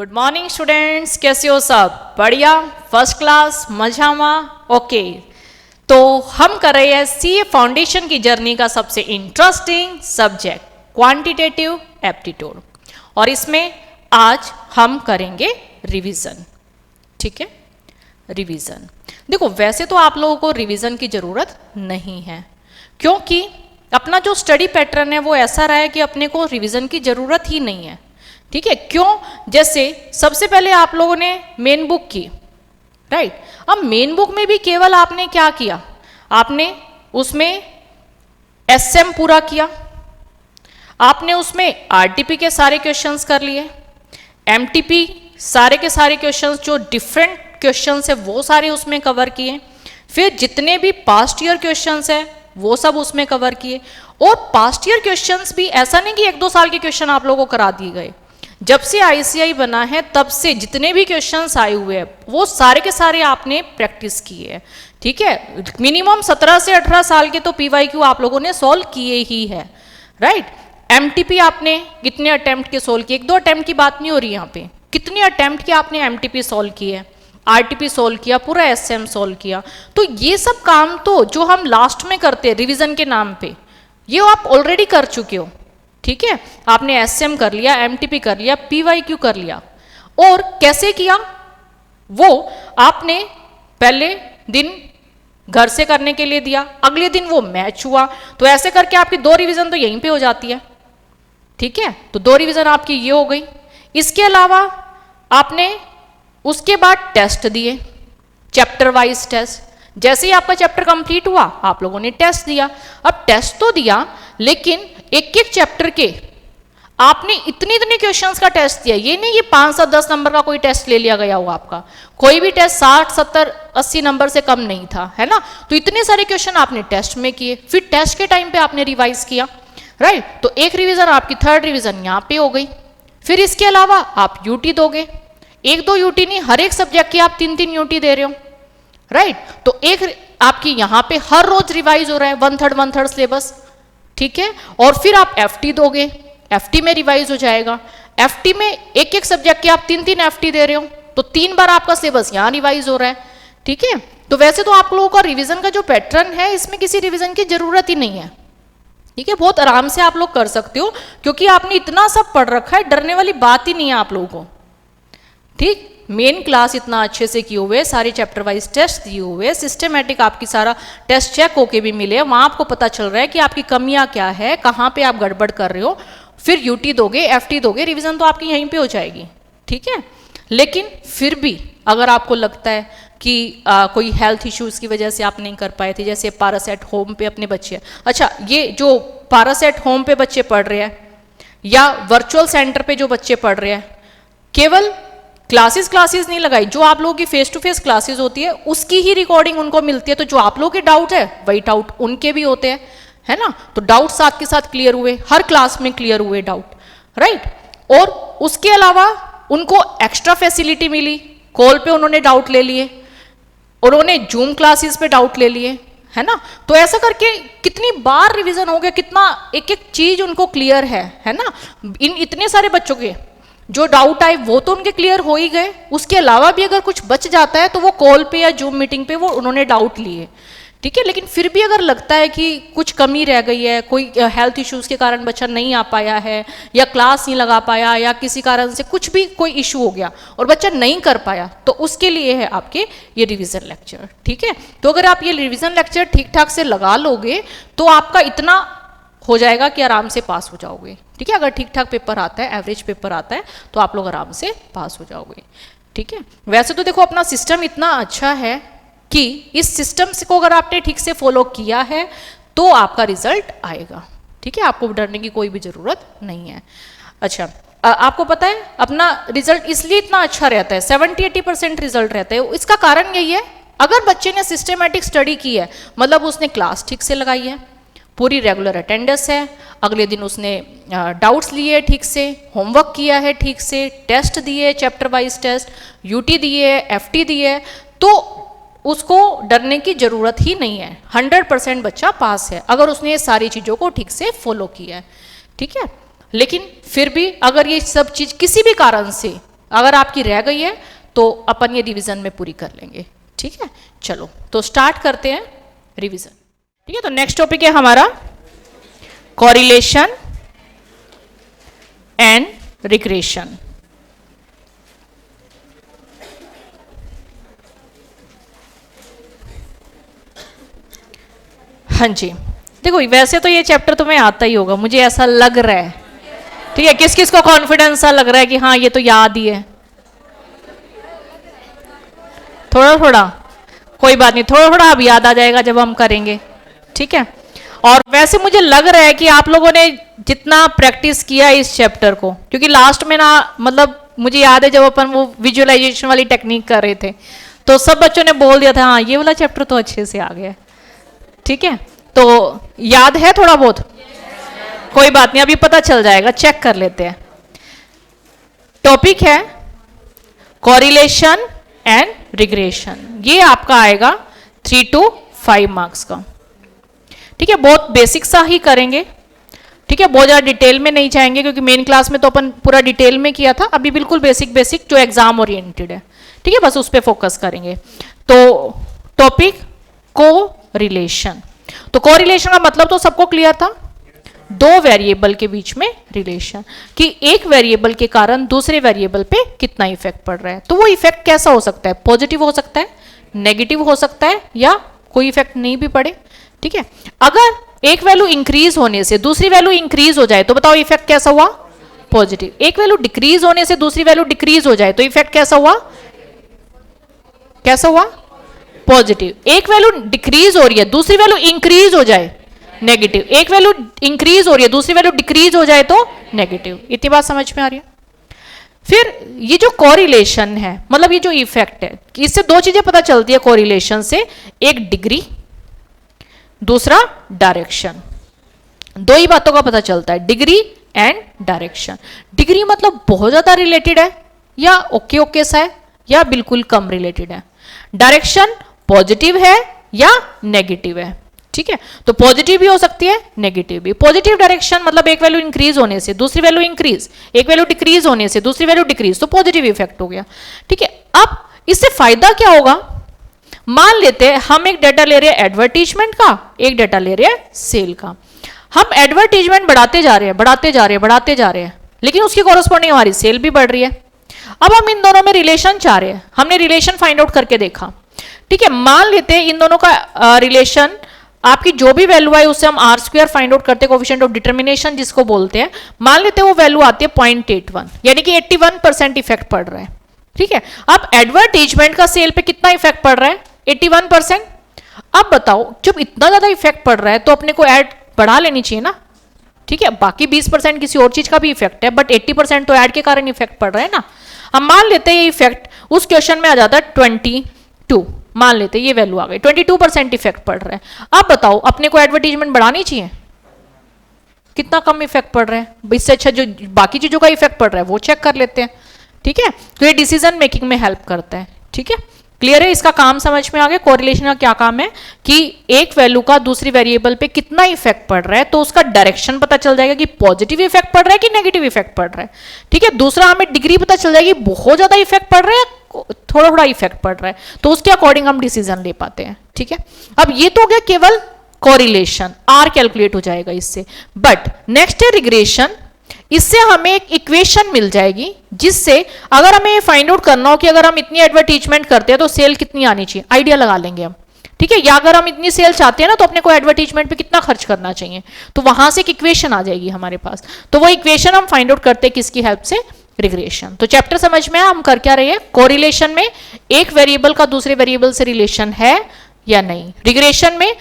Good morning students, कैसे हो सब? बढ़िया, फर्स्ट क्लास, मजामा। ओके, तो हम कर रहे हैं सीए फाउंडेशन की जर्नी का सबसे इंटरेस्टिंग सब्जेक्ट क्वांटिटेटिव एप्टीट्यूड, और इसमें आज हम करेंगे रिवीजन। ठीक है, रिवीजन। देखो, वैसे तो आप लोगों को रिवीजन की जरूरत नहीं है, क्योंकि अपना जो स्टडी पैटर्न है वो ऐसा रहा है कि अपने को रिवीजन की जरूरत ही नहीं है। ठीक है, क्यों? जैसे सबसे पहले आप लोगों ने मेन बुक की, राइट। अब मेन बुक में भी केवल आपने क्या किया, आपने उसमें एसएम पूरा किया, आपने उसमें आरटीपी के सारे क्वेश्चंस कर लिए, एमटीपी सारे के सारे क्वेश्चंस जो डिफरेंट क्वेश्चंस है वो सारे उसमें कवर किए, फिर जितने भी पास्ट ईयर क्वेश्चंस है वो सब उसमें कवर किए। और पास्ट ईयर क्वेश्चंस भी ऐसा नहीं कि 1-2 साल के क्वेश्चन आप लोगों को करा दिए गए। जब से आईसीआई बना है तब से जितने भी क्वेश्चंस आए हुए हैं वो सारे के सारे आपने प्रैक्टिस किए हैं। ठीक है, मिनिमम 17 से 18 साल के तो पीवाईक्यू आप लोगों ने सॉल्व किए ही है, राइट। एमटीपी आपने कितने अटेम्प्ट के सॉल्व किए? 1-2 अटेम्प्ट की बात नहीं हो रही यहाँ पे, कितने अटेम्प्ट के आपने एमटीपी सॉल्व किए, आरटीपी सॉल्व किया, पूरा एसएम सॉल्व किया। तो ये सब काम तो जो हम लास्ट में करते हैं रिवीजन के नाम पे, ये आप ऑलरेडी कर चुके हो। ठीक है, आपने एसएम कर लिया, एमटीपी कर लिया, पीवाईक्यू कर लिया। और कैसे किया वो आपने पहले दिन घर से करने के लिए दिया, अगले दिन वो मैच हुआ, तो ऐसे करके आपकी 2 रिवीजन तो यहीं पे हो जाती है। ठीक है, तो 2 रिवीजन आपकी ये हो गई। इसके अलावा आपने उसके बाद टेस्ट दिए, चैप्टर वाइज टेस्ट। जैसे ही आपका चैप्टर कंप्लीट हुआ आप लोगों ने टेस्ट दिया। अब टेस्ट तो दिया, लेकिन एक एक चैप्टर के आपने इतने इतने क्वेश्चंस का टेस्ट दिया। ये नहीं ये 5-10 नंबर का कोई टेस्ट ले लिया गया हो, आपका कोई भी टेस्ट 60-70-80 नंबर से कम नहीं था, है ना। तो इतने सारे क्वेश्चन आपने टेस्ट में किए, फिर टेस्ट के टाइम पे आपने रिवाइज किया, राइट। तो एक रिवीजन आपकी, 3rd रिवीजन यहाँ पे हो गई। फिर इसके अलावा आप यूटी दोगे, 1-2 यूटी नहीं, हर एक सब्जेक्ट की आप 3-3 यूटी दे रहे हो, राइट। तो एक आपकी यहाँ पे हर रोज रिवाइज हो रहा है 1/3 सिलेबस। ठीक है, और फिर आप एफटी दोगे, एफटी में रिवाइज हो जाएगा। एफटी में एक एक सब्जेक्ट के आप 3-3 एफटी दे रहे हो, तो 3 बार आपका सिलेबस यहाँ रिवाइज हो रहा है। ठीक है, तो वैसे तो आप लोगों का रिवीजन का जो पैटर्न है इसमें किसी रिवीजन की जरूरत ही नहीं है। ठीक है, बहुत आराम से आप लोग कर सकते हो, क्योंकि आपने इतना सब पढ़ रखा है, डरने वाली बात ही नहीं है आप लोगों को। ठीक, मेन क्लास इतना अच्छे से किए हुए, सारे चैप्टर वाइज टेस्ट दिए हुए, सिस्टमेटिक आपकी सारा टेस्ट चेक होके भी मिले, वहां आपको पता चल रहा है कि आपकी कमियां क्या है, कहाँ पे आप गड़बड़ कर रहे हो। फिर यूटी दोगे, एफटी दोगे, रिवीजन तो आपकी यहीं पे हो जाएगी। ठीक है, लेकिन फिर भी अगर आपको लगता है कि कोई हेल्थ इश्यूज की वजह से आप नहीं कर पाए थे, जैसे पारस एट होम पे अपने बच्चे, अच्छा ये जो पारस एट होम पे बच्चे पढ़ रहे हैं या वर्चुअल सेंटर पे जो बच्चे पढ़ रहे हैं, केवल क्लासेस नहीं लगाई, जो आप लोगों की फेस टू फेस क्लासेस होती है उसकी ही रिकॉर्डिंग उनको मिलती है। तो जो आप लोगों के डाउट है वही डाउट उनके भी होते हैं, है ना। तो डाउट साथ के साथ क्लियर हुए, हर क्लास में क्लियर हुए डाउट, राइट। और उसके अलावा उनको एक्स्ट्रा फैसिलिटी मिली, कॉल पे उन्होंने डाउट ले लिए, उन्होंने जूम क्लासेस पे डाउट ले लिए, है ना। तो ऐसा करके कितनी बार रिवीजन हो गया, कितना एक एक चीज उनको क्लियर है ना। इन इतने सारे बच्चों के जो डाउट आए वो तो उनके क्लियर हो ही गए, उसके अलावा भी अगर कुछ बच जाता है तो वो कॉल पे या जूम मीटिंग पे वो उन्होंने डाउट लिए। ठीक है, लेकिन फिर भी अगर लगता है कि कुछ कमी रह गई है, कोई हेल्थ इश्यूज के कारण बच्चा नहीं आ पाया है, या क्लास नहीं लगा पाया, या किसी कारण से कुछ भी कोई इशू हो गया और बच्चा नहीं कर पाया, तो उसके लिए है आपके ये रिवीजन लेक्चर। ठीक है, तो अगर आप ये रिवीजन लेक्चर ठीक ठाक से लगा लोगे तो आपका इतना हो जाएगा कि आराम से पास हो जाओगे। ठीक है, अगर ठीक ठाक पेपर आता है, एवरेज पेपर आता है, तो आप लोग आराम से पास हो जाओगे। ठीक है, वैसे तो देखो अपना सिस्टम इतना अच्छा है कि इस सिस्टम को अगर आपने ठीक से फॉलो किया है तो आपका रिजल्ट आएगा। ठीक है, आपको डरने की कोई भी जरूरत नहीं है। अच्छा, आपको पता है अपना रिजल्ट इसलिए इतना अच्छा रहता है, 70-80% रिजल्ट रहता है। इसका कारण यही है, अगर बच्चे ने सिस्टमेटिक स्टडी की है, मतलब उसने क्लास ठीक से लगाई है, पूरी रेगुलर अटेंडेंस है, अगले दिन उसने डाउट्स लिए ठीक से, होमवर्क किया है ठीक से, टेस्ट दिए, चैप्टर वाइज टेस्ट, यूटी दिए, एफटी दिए, तो उसको डरने की जरूरत ही नहीं है। 100% बच्चा पास है अगर उसने ये सारी चीज़ों को ठीक से फॉलो किया है। ठीक है, लेकिन फिर भी अगर ये सब चीज़ किसी भी कारण से अगर आपकी रह गई है तो अपन ये रिवीजन में पूरी कर लेंगे, ठीक है। चलो तो स्टार्ट करते हैं रिवीजन, ठीक है। तो नेक्स्ट टॉपिक है हमारा कोरिलेशन एंड रिग्रेशन। हाँ जी, देखो वैसे तो ये चैप्टर तुम्हें आता ही होगा, मुझे ऐसा लग रहा है, ठीक है। किस किस को कॉन्फिडेंस सा लग रहा है कि हाँ ये तो याद ही है? थोड़ा थोड़ा, कोई बात नहीं, थोड़ा थोड़ा अब याद आ जाएगा जब हम करेंगे, ठीक है। और वैसे मुझे लग रहा है कि आप लोगों ने जितना प्रैक्टिस किया इस चैप्टर को, क्योंकि लास्ट में ना मतलब मुझे याद है जब अपन वो विजुअलाइजेशन वाली टेक्निक कर रहे थे तो सब बच्चों ने बोल दिया था हाँ ये वाला चैप्टर तो अच्छे से आ गया, ठीक है। तो याद है थोड़ा बहुत? कोई बात नहीं, अभी पता चल जाएगा, चेक कर लेते हैं। टॉपिक है कोरिलेशन एंड रिग्रेशन, ये आपका आएगा 3 to 5 मार्क्स का, ठीक है। बहुत बेसिक सा ही करेंगे, ठीक है, बहुत ज़्यादा डिटेल में नहीं जाएंगे क्योंकि मेन क्लास में तो अपन पूरा डिटेल में किया था। अभी बिल्कुल बेसिक बेसिक जो एग्जाम ओरिएंटेड है, ठीक है, बस उस पर फोकस करेंगे। तो टॉपिक कोरिलेशन, तो कोरिलेशन का मतलब तो सबको क्लियर था, दो वेरिएबल के बीच में रिलेशन, कि एक वेरिएबल के कारण दूसरे वेरिएबल पे कितना इफेक्ट पड़ रहा है। तो वो इफेक्ट कैसा हो सकता है? पॉजिटिव हो सकता है, नेगेटिव हो सकता है, या कोई इफेक्ट नहीं भी पड़े, ठीक है। अगर एक वैल्यू इंक्रीज होने से दूसरी वैल्यू इंक्रीज हो जाए तो बताओ इफेक्ट कैसा हुआ? पॉजिटिव। एक वैल्यू डिक्रीज होने से दूसरी वैल्यू डिक्रीज हो जाए तो इफेक्ट कैसा हुआ? कैसा हुआ? पॉजिटिव। एक वैल्यू डिक्रीज हो रही है दूसरी वैल्यू इंक्रीज हो जाए, नेगेटिव। एक वैल्यू इंक्रीज हो रही है दूसरी वैल्यू डिक्रीज हो जाए तो नेगेटिव। इतनी बात समझ में आ रही है? फिर ये जो कोरिलेशन है, मतलब ये जो इफेक्ट है, इससे दो चीजें पता चलती है कोरिलेशन से, एक डिग्री, दूसरा डायरेक्शन। दो ही बातों का पता चलता है, डिग्री एंड डायरेक्शन। डिग्री मतलब बहुत ज्यादा रिलेटेड है या ओके ओके सा है या बिल्कुल कम रिलेटेड है। डायरेक्शन पॉजिटिव है या नेगेटिव है, ठीक है। तो पॉजिटिव भी हो सकती है, नेगेटिव भी। पॉजिटिव डायरेक्शन मतलब एक वैल्यू इंक्रीज होने से दूसरी वैल्यू इंक्रीज, एक वैल्यू डिक्रीज होने से दूसरी वैल्यू डिक्रीज, तो पॉजिटिव इफेक्ट हो गया, ठीक है। अब इससे फायदा क्या होगा? मान लेते हैं हम एक डाटा ले रहे हैं एडवर्टीजमेंट का, एक डाटा ले रहे हैं सेल का। हम एडवर्टीजमेंट बढ़ाते जा रहे हैं, बढ़ाते जा रहे हैं, बढ़ाते जा रहे हैं, लेकिन उसकी कॉरस्पॉन्डिंग हमारी सेल भी बढ़ रही है। अब हम इन दोनों में रिलेशन चाह रहे हैं, हमने रिलेशन फाइंड आउट करके देखा, ठीक है। मान लेते हैं इन दोनों का रिलेशन, आपकी जो भी वैल्यू है उससे हम आर स्क्वायर फाइंड आउट करते हैं, कोफिशिएंट ऑफ डिटर्मिनेशन जिसको बोलते हैं। मान लेते हैं वो वैल्यू आती है 0.81, यानी कि 81% इफेक्ट पड़ रहा है, ठीक है। अब एडवर्टीजमेंट का सेल पे कितना इफेक्ट पड़ रहा है? 81%। अब बताओ जब इतना ज्यादा इफेक्ट पड़ रहा है तो अपने को ऐड बढ़ा लेनी चाहिए ना, ठीक है। बाकी 20% किसी और चीज का भी इफेक्ट है, बट 80% तो ऐड के कारण इफेक्ट पड़ रहा है ना। अब मान लेते हैं ये इफेक्ट उस क्वेश्चन में आ जाता है 22, मान लेते हैं ये वैल्यू आ गई, 22% इफेक्ट पड़ रहा है। अब बताओ अपने को एडवर्टीजमेंट बढ़ानी चाहिए? कितना कम इफेक्ट पड़ रहा है? इससे अच्छा जो बाकी चीजों का इफेक्ट पड़ रहा है वो चेक कर लेते हैं, ठीक है। तो ये डिसीजन मेकिंग में हेल्प करता है, ठीक है। क्लियर है? इसका काम समझ में आ गया। कोरिलेशन का क्या काम है कि एक वैल्यू का दूसरी वेरिएबल पे कितना इफेक्ट पड़ रहा है तो उसका डायरेक्शन पता चल जाएगा कि पॉजिटिव इफेक्ट पड़ रहा है कि नेगेटिव इफेक्ट पड़ रहा है, ठीक है। दूसरा हमें डिग्री पता चल जाएगी बहुत ज्यादा इफेक्ट पड़ रहा है, थोड़ा थोड़ा इफेक्ट पड़ रहा है, तो उसके अकॉर्डिंग हम डिसीजन ले पाते हैं, ठीक है। अब ये तो हो गया केवल कोरिलेशन, आर कैलकुलेट हो जाएगा इससे। बट नेक्स्ट है रिग्रेशन। इससे हमें एक इक्वेशन मिल जाएगी जिससे अगर हमें ये फाइंड आउट करना हो कि अगर हम इतनी एडवर्टीजमेंट करते हैं तो सेल कितनी आनी चाहिए, आइडिया लगा लेंगे हम, ठीक है। या अगर हम इतनी सेल चाहते हैं ना तो अपने को एडवर्टीजमेंट पे कितना खर्च करना चाहिए, तो वहां से एक इक्वेशन आ जाएगी हमारे पास। तो वो इक्वेशन हम फाइंड आउट करते हैं किसकी हेल्प से? रिग्रेशन। तो चैप्टर समझ में हम कर क्या रहे हैं? कोरिलेशन में एक वेरिएबल का दूसरे वेरिएबल से रिलेशन है या नहीं, रिग्रेशन में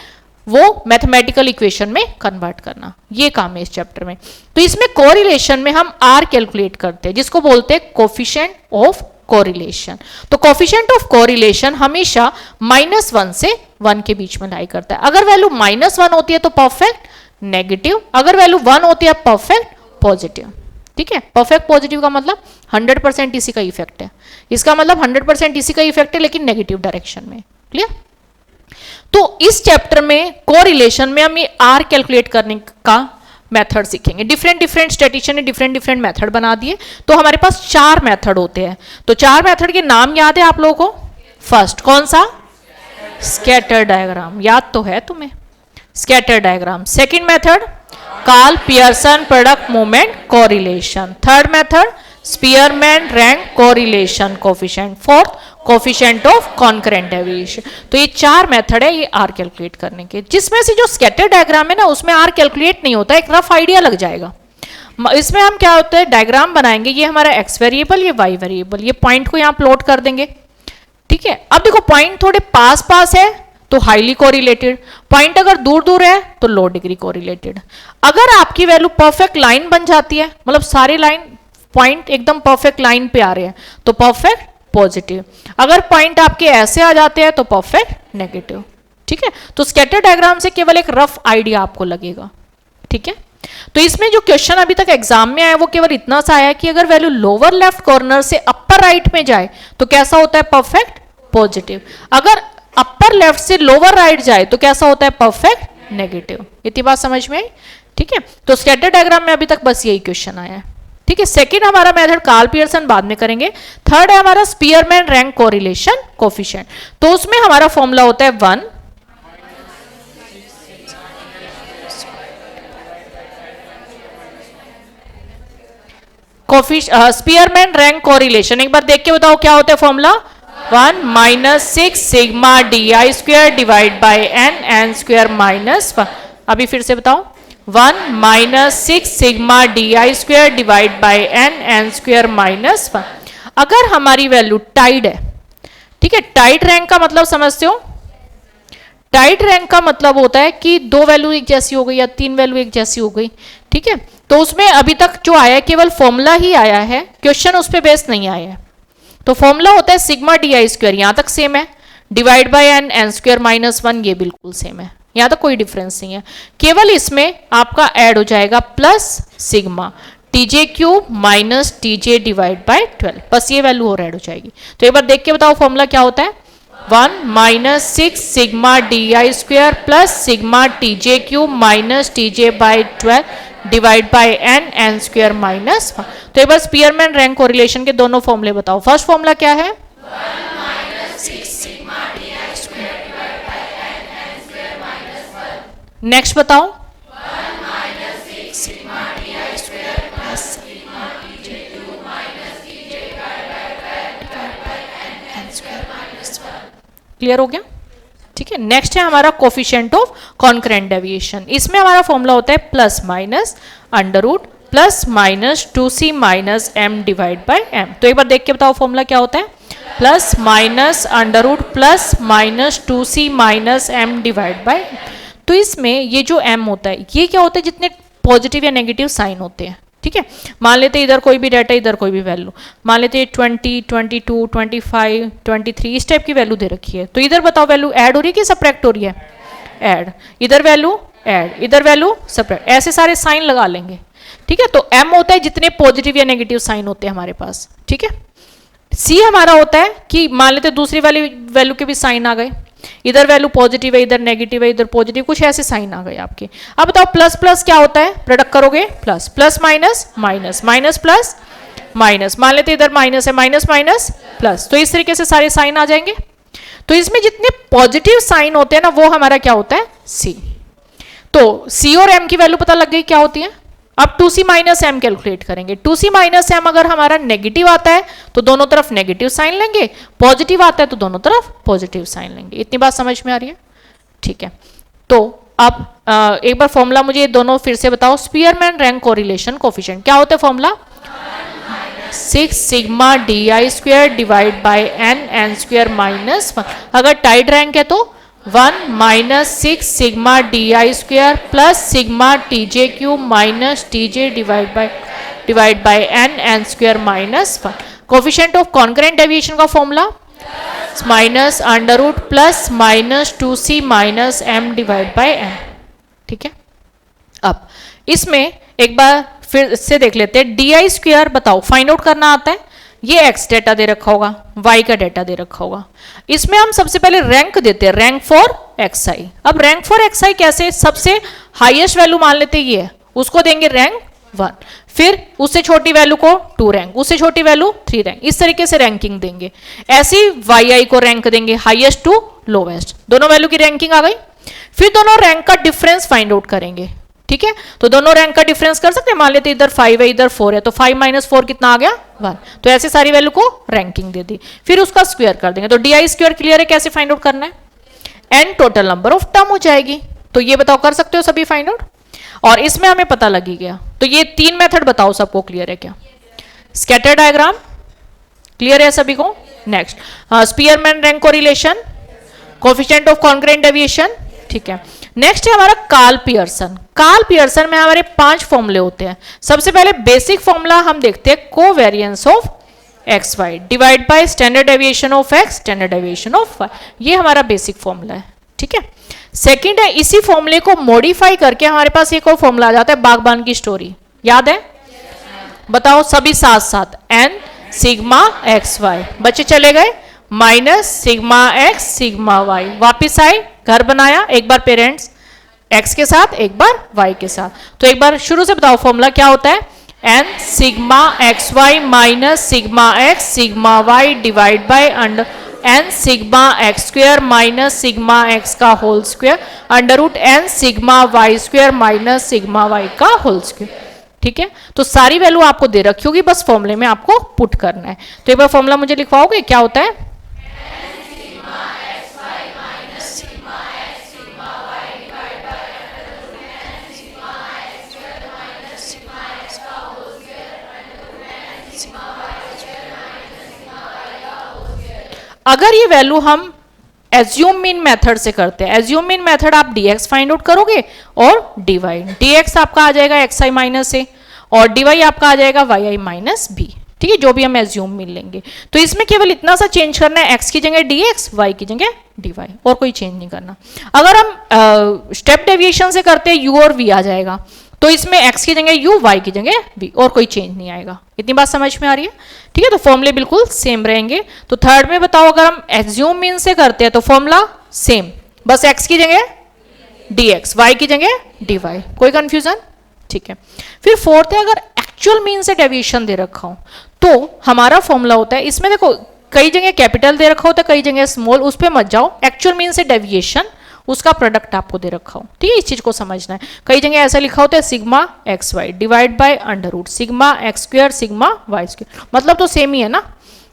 वो मैथमेटिकल इक्वेशन में कन्वर्ट करना, ये काम है इस चैप्टर में। तो इसमें कोरिलेशन में हम आर कैलकुलेट करते हैं जिसको बोलते हैं कोफिशिएंट ऑफ कोरिलेशन। तो कोफिशिएंट ऑफ कोरिलेशन हमेशा -1 से 1 के बीच में लाई करता है। अगर वैल्यू -1 होती है तो परफेक्ट नेगेटिव, अगर वैल्यू 1 होती है परफेक्ट पॉजिटिव, ठीक है। परफेक्ट पॉजिटिव का मतलब 100% इसी का इफेक्ट है, इसका मतलब 100% इसी का इफेक्ट है लेकिन नेगेटिव डायरेक्शन में। क्लियर? तो इस चैप्टर में कोरिलेशन में हम ये आर कैलकुलेट करने का मेथड सीखेंगे। डिफरेंट डिफरेंट स्टैटिस्टिशियन ने डिफरेंट डिफरेंट मेथड बना दिए, तो हमारे पास 4 मेथड होते हैं। तो 4 मेथड के नाम याद है आप लोगों को? फर्स्ट कौन सा? स्कैटर डायग्राम, याद तो है तुम्हें, scatter diagram. Second method Karl Pearson product moment correlation. Third method Spearman rank correlation coefficient. Fourth coefficient of concurrent deviation. तो ये 4 मेथड है ये आर कैलकुलेट करने के, जिसमें से जो स्कैटर डायग्राम है ना उसमें आर कैलकुलेट नहीं होता, एक रफ आइडिया लग जाएगा। इसमें हम क्या होता है डायग्राम बनाएंगे, ये हमारा एक्स वेरिएबल, ये वाई वेरिएबल, ये पॉइंट को यहाँ प्लॉट कर देंगे, ठीक है। अब देखो पॉइंट थोड़े पास पास है तो हाईली कोरिलेटेड, पॉइंट अगर दूर दूर है तो लो डिग्री कोरिलेटेड। अगर आपकी वैल्यू परफेक्ट लाइन बन जाती है, मतलब सारे लाइन पॉइंट एकदम परफेक्ट लाइन पे आ रहे हैं तो परफेक्ट पॉजिटिव, अगर पॉइंट आपके ऐसे आ जाते हैं तो परफेक्ट नेगेटिव, ठीक है। तो स्कैटर डायग्राम से केवल एक रफ आइडिया आपको लगेगा, ठीक है। तो इसमें जो क्वेश्चन अभी तक एग्जाम में आया वो केवल इतना सा आया कि अगर वैल्यू लोअर लेफ्ट कॉर्नर से अपर राइट में जाए तो कैसा होता है? Perfect positive. अगर अपर लेफ्ट से लोअर राइट जाए तो कैसा होता है? Perfect negative. इतनी बात समझ में आई, ठीक है। तो स्कैटर डायग्राम में अभी तक बस यही क्वेश्चन आया है, ठीक है। सेकंड हमारा मेथड कार्ल पियर्सन बाद में करेंगे। थर्ड है हमारा स्पीयरमैन रैंक कोरिलेशन कोफिशिएंट। तो उसमें हमारा फॉर्मूला होता है 1 स्पीयरमैन रैंक कोरिलेशन। एक बार देख के बताओ क्या होता है formula? 1 minus 6 sigma D I square divide by N square minus 1। अभी फिर से बताओ, 1 minus 6 sigma D I square divide by N square minus 1। अगर हमारी वैल्यू टाइड है, ठीक है, टाइड रैंक का मतलब समझते हो? टाइड रैंक का मतलब होता है कि 2 वैल्यू एक जैसी हो गई या 3 वैल्यू एक जैसी हो गई, ठीक है। तो उसमें अभी तक जो आया है केवल फॉर्मूला ही आया है, क्वेश्चन उस पर बेस नहीं आया है। तो फॉर्मूला होता है सिग्मा डी आई स्क्वायर, यहां तक सेम है, divide by N square minus 1, ये बिल्कुल सेम है, यहां तक कोई डिफरेंस नहीं है। केवल इसमें आपका ऐड हो जाएगा plus sigma TJ cube minus TJ divide by 12, बस ये वैल्यू और ऐड हो जाएगी। तो एक बार देख के बताओ फॉर्मूला क्या होता है? 1 minus 6 sigma D I square plus sigma TJ cube minus TJ by 12 divide by N square minus 1। तो एक बार स्पीयरमैन रैंक कोरिलेशन के दोनों फॉर्मूले बताओ। फर्स्ट फॉर्मूला क्या है? 1 minus 6 sigma D I square divide by N square minus 1। Next बताओ। 1 minus 6 sigma D I square plus sigma TJ cube minus TJ divide by N square minus 1। Clear हो गया, ठीक है। नेक्स्ट है हमारा coefficient of concurrent deviation. इसमें हमारा formula होता है plus minus under root plus minus 2c minus m divide by m। तो एक बार देख के बताओ फॉर्मूला क्या होता है? Plus minus under root plus minus 2c minus m divide by. तो इसमें ये जो m होता है ये क्या होता है? जितने पॉजिटिव या नेगेटिव साइन होते हैं, ठीक है। मान लेते इधर कोई भी डाटा इधर कोई भी वैल्यू, मान लेते 20, 22, 25, 23 इस टाइप की वैल्यू दे रखी है। तो इधर बताओ वैल्यू ऐड हो रही है कि सबट्रैक्ट हो रही है? ऐड। इधर वैल्यू ऐड, इधर वैल्यू सबट्रैक्ट, ऐसे सारे साइन लगा लेंगे, ठीक है। तो m होता है जितने पॉजिटिव या नेगेटिव साइन होते हैं हमारे पास, ठीक है। c हमारा होता है कि मान लेते दूसरी वाली वैल्यू के भी साइन आ गए, इधर वैल्यू पॉजिटिव है इधर नेगेटिव है इधर पॉजिटिव, कुछ ऐसे साइन आ गए आपके। अब बताओ प्लस प्लस क्या होता है? प्रोडक्ट करोगे plus, plus minus minus, minus plus minus, मान लेते इधर माइनस है, माइनस माइनस प्लस, तो इस तरीके से सारे साइन आ जाएंगे। तो इसमें जितने पॉजिटिव साइन होते हैं ना वो हमारा क्या होता है? c। तो c और m की वैल्यू पता लग गई क्या होती है। अब 2c माइनस एम कैलकुलेट करेंगे। 2c माइनस एम अगर हमारा नेगेटिव आता है तो दोनों तरफ नेगेटिव साइन लेंगे, पॉजिटिव आता है तो दोनों तरफ पॉजिटिव साइन लेंगे। इतनी बात समझ में आ रही है, ठीक है। तो अब एक बार फॉर्मूला मुझे दोनों फिर से बताओ। स्पीयरमैन रैंक कोरिलेशन कोफिशिएंट क्या होता है formula? 6 sigma D I square divide by N square minus 1। अगर टाइड रैंक है तो 1 minus 6 sigma D I square plus sigma TJ cube minus TJ divide by N square minus 1। Coefficient of concurrent deviation का formula minus under root plus minus 2c minus m divide by n, ठीक है। अब इसमें एक बार फिर से देख लेते हैं। डी आई स्क्वायर बताओ फाइंड आउट करना आता है। ये x डेटा दे रखा होगा, y का डेटा दे रखा होगा। इसमें हम सबसे पहले रैंक देते हैं, रैंक फॉर xi। अब रैंक फॉर xi कैसे? सबसे हाईएस्ट वैल्यू मान लेते ये है, उसको देंगे रैंक 1, फिर उससे छोटी वैल्यू को 2 रैंक, उससे छोटी वैल्यू 3 रैंक, इस तरीके से रैंकिंग देंगे। ऐसे ही yi को रैंक देंगे हाईएस्ट टू लोवेस्ट, दोनों वैल्यू की रैंकिंग आ गई। फिर दोनों रैंक का डिफरेंस फाइंड आउट करेंगे, ठीक है। तो दोनों रैंक का डिफरेंस कर सकते हैं, मान लेते इधर 5 है इधर 4 है, तो 5 माइनस 4 कितना आ गया 1। तो ऐसे सारी वैल्यू को रैंकिंग दे दी, फिर उसका स्क्वायर कर देंगे। तो डी स्क्वायर क्लियर है, कैसे फाइंड आउट करना है, N total number of term हो जाएगी। तो ये बताओ कर सकते हो सभी फाइंड आउट, और इसमें हमें पता लगी गया। तो ये 3 मेथड बताओ सबको क्लियर है क्या। स्कैटर डायग्राम क्लियर है सभी को। Next Spearman rank correlation, coefficient of congruent deviation, ठीक है। नेक्स्ट है हमारा कार्ल पियर्सन। कार्ल पियर्सन में हमारे 5 फॉर्मूले होते हैं। सबसे पहले बेसिक फॉर्मूला हम देखते हैं, covariance of x Y divide by standard deviation of x standard deviation of Y, ये हमारा बेसिक फॉर्मूला है, ठीक है। सेकंड है, इसी फॉर्मूले को मॉडिफाई करके हमारे पास एक और फॉर्मूला आ जाता है, बागबान की स्टोरी, याद है? बताओ सभी साथ साथ, एन सिग्मा एक्स वाई, बच्चे चले गए, minus sigma X sigma Y, वापिस आए, घर बनाया, एक बार पेरेंट्स एक्स के साथ एक बार वाई के साथ। तो एक बार शुरू से बताओ फॉर्मूला क्या होता है, N sigma x Y minus sigma X sigma Y divide by under N sigma x square minus sigma X का whole square under root N sigma Y square minus sigma Y का whole square, ठीक है। तो सारी value आपको दे रखी होगी, बस फॉर्मूले में आपको पुट करना है। तो एक बार फॉर्मूला मुझे लिखवाओगे, क्या होता है, अगर ये वैल्यू हम एज्यूम मीन मेथड से करते हैं, एज्यूम मीन मेथड आप dx फाइंड आउट करोगे और dy, dx आपका आ जाएगा xi माइनस ए और dy आपका आ जाएगा yi माइनस बी, ठीक है, जो भी हम एज्यूम मीन लेंगे। तो इसमें केवल इतना सा चेंज करना है, x की जगह dx, y की जगह dy, और कोई चेंज नहीं करना। अगर हम स्टेप डेविएशन से करते हैं u और v आ जाएगा, तो इसमें x की जगह u, y की जगह v, और कोई चेंज नहीं आएगा। इतनी बात समझ में आ रही है, ठीक है। तो फॉर्मूले बिल्कुल सेम रहेंगे। तो थर्ड में बताओ, अगर हम एज्यूम मीन से करते हैं तो फॉर्मूला सेम, बस x की जगह dx, y की जगह dy, कोई कंफ्यूजन, ठीक है। फिर फोर्थ है, अगर एक्चुअल मीन से डेविएशन दे रखा हो तो हमारा फॉर्मूला होता है, इसमें देखो कई जगह कैपिटल दे रखा होता है, कई जगह स्मॉल, उस पर मत जाओ। एक्चुअल मीन से डेविएशन उसका प्रोडक्ट आपको दे रखा हो, ठीक है, इस चीज को समझना है। कई जगह ऐसा लिखा होता है sigma x Y divide by under root sigma x square sigma Y square, मतलब तो सेम ही है ना,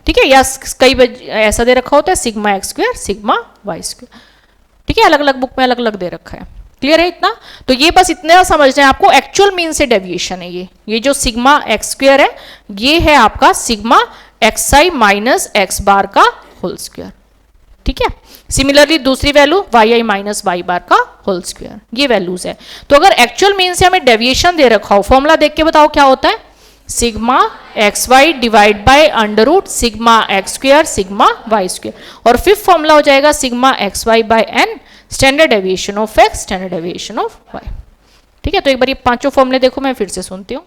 ठीक है। या कई ऐसा दे रखा होता है sigma x square sigma Y square, ठीक है, अलग अलग बुक में अलग अलग दे रखा है। क्लियर है इतना? तो ये बस इतना समझना है आपको, एक्चुअल मीन से डेविएशन है ये जो सिग्मा एक्स स्क्वायर है, ये है आपका सिग्मा एक्स आई माइनस एक्स बार का होल स्क्वायर, ठीक है। सिमिलरली दूसरी वैल्यू वाई आई माइनस वाई बार का होल स्क्वायर, ये वैल्यूज है। तो अगर एक्चुअल मीन से हमें डेविएशन दे रखा हो, फॉर्मूला देख के बताओ क्या होता है, sigma x Y divide by under root sigma x square sigma Y square, और फिफ्थ फॉर्मूला हो जाएगा sigma x Y by N standard deviation of x standard deviation of Y, ठीक है। तो एक बार ये पांचों फॉर्मूले देखो, मैं फिर से सुनती हूँ।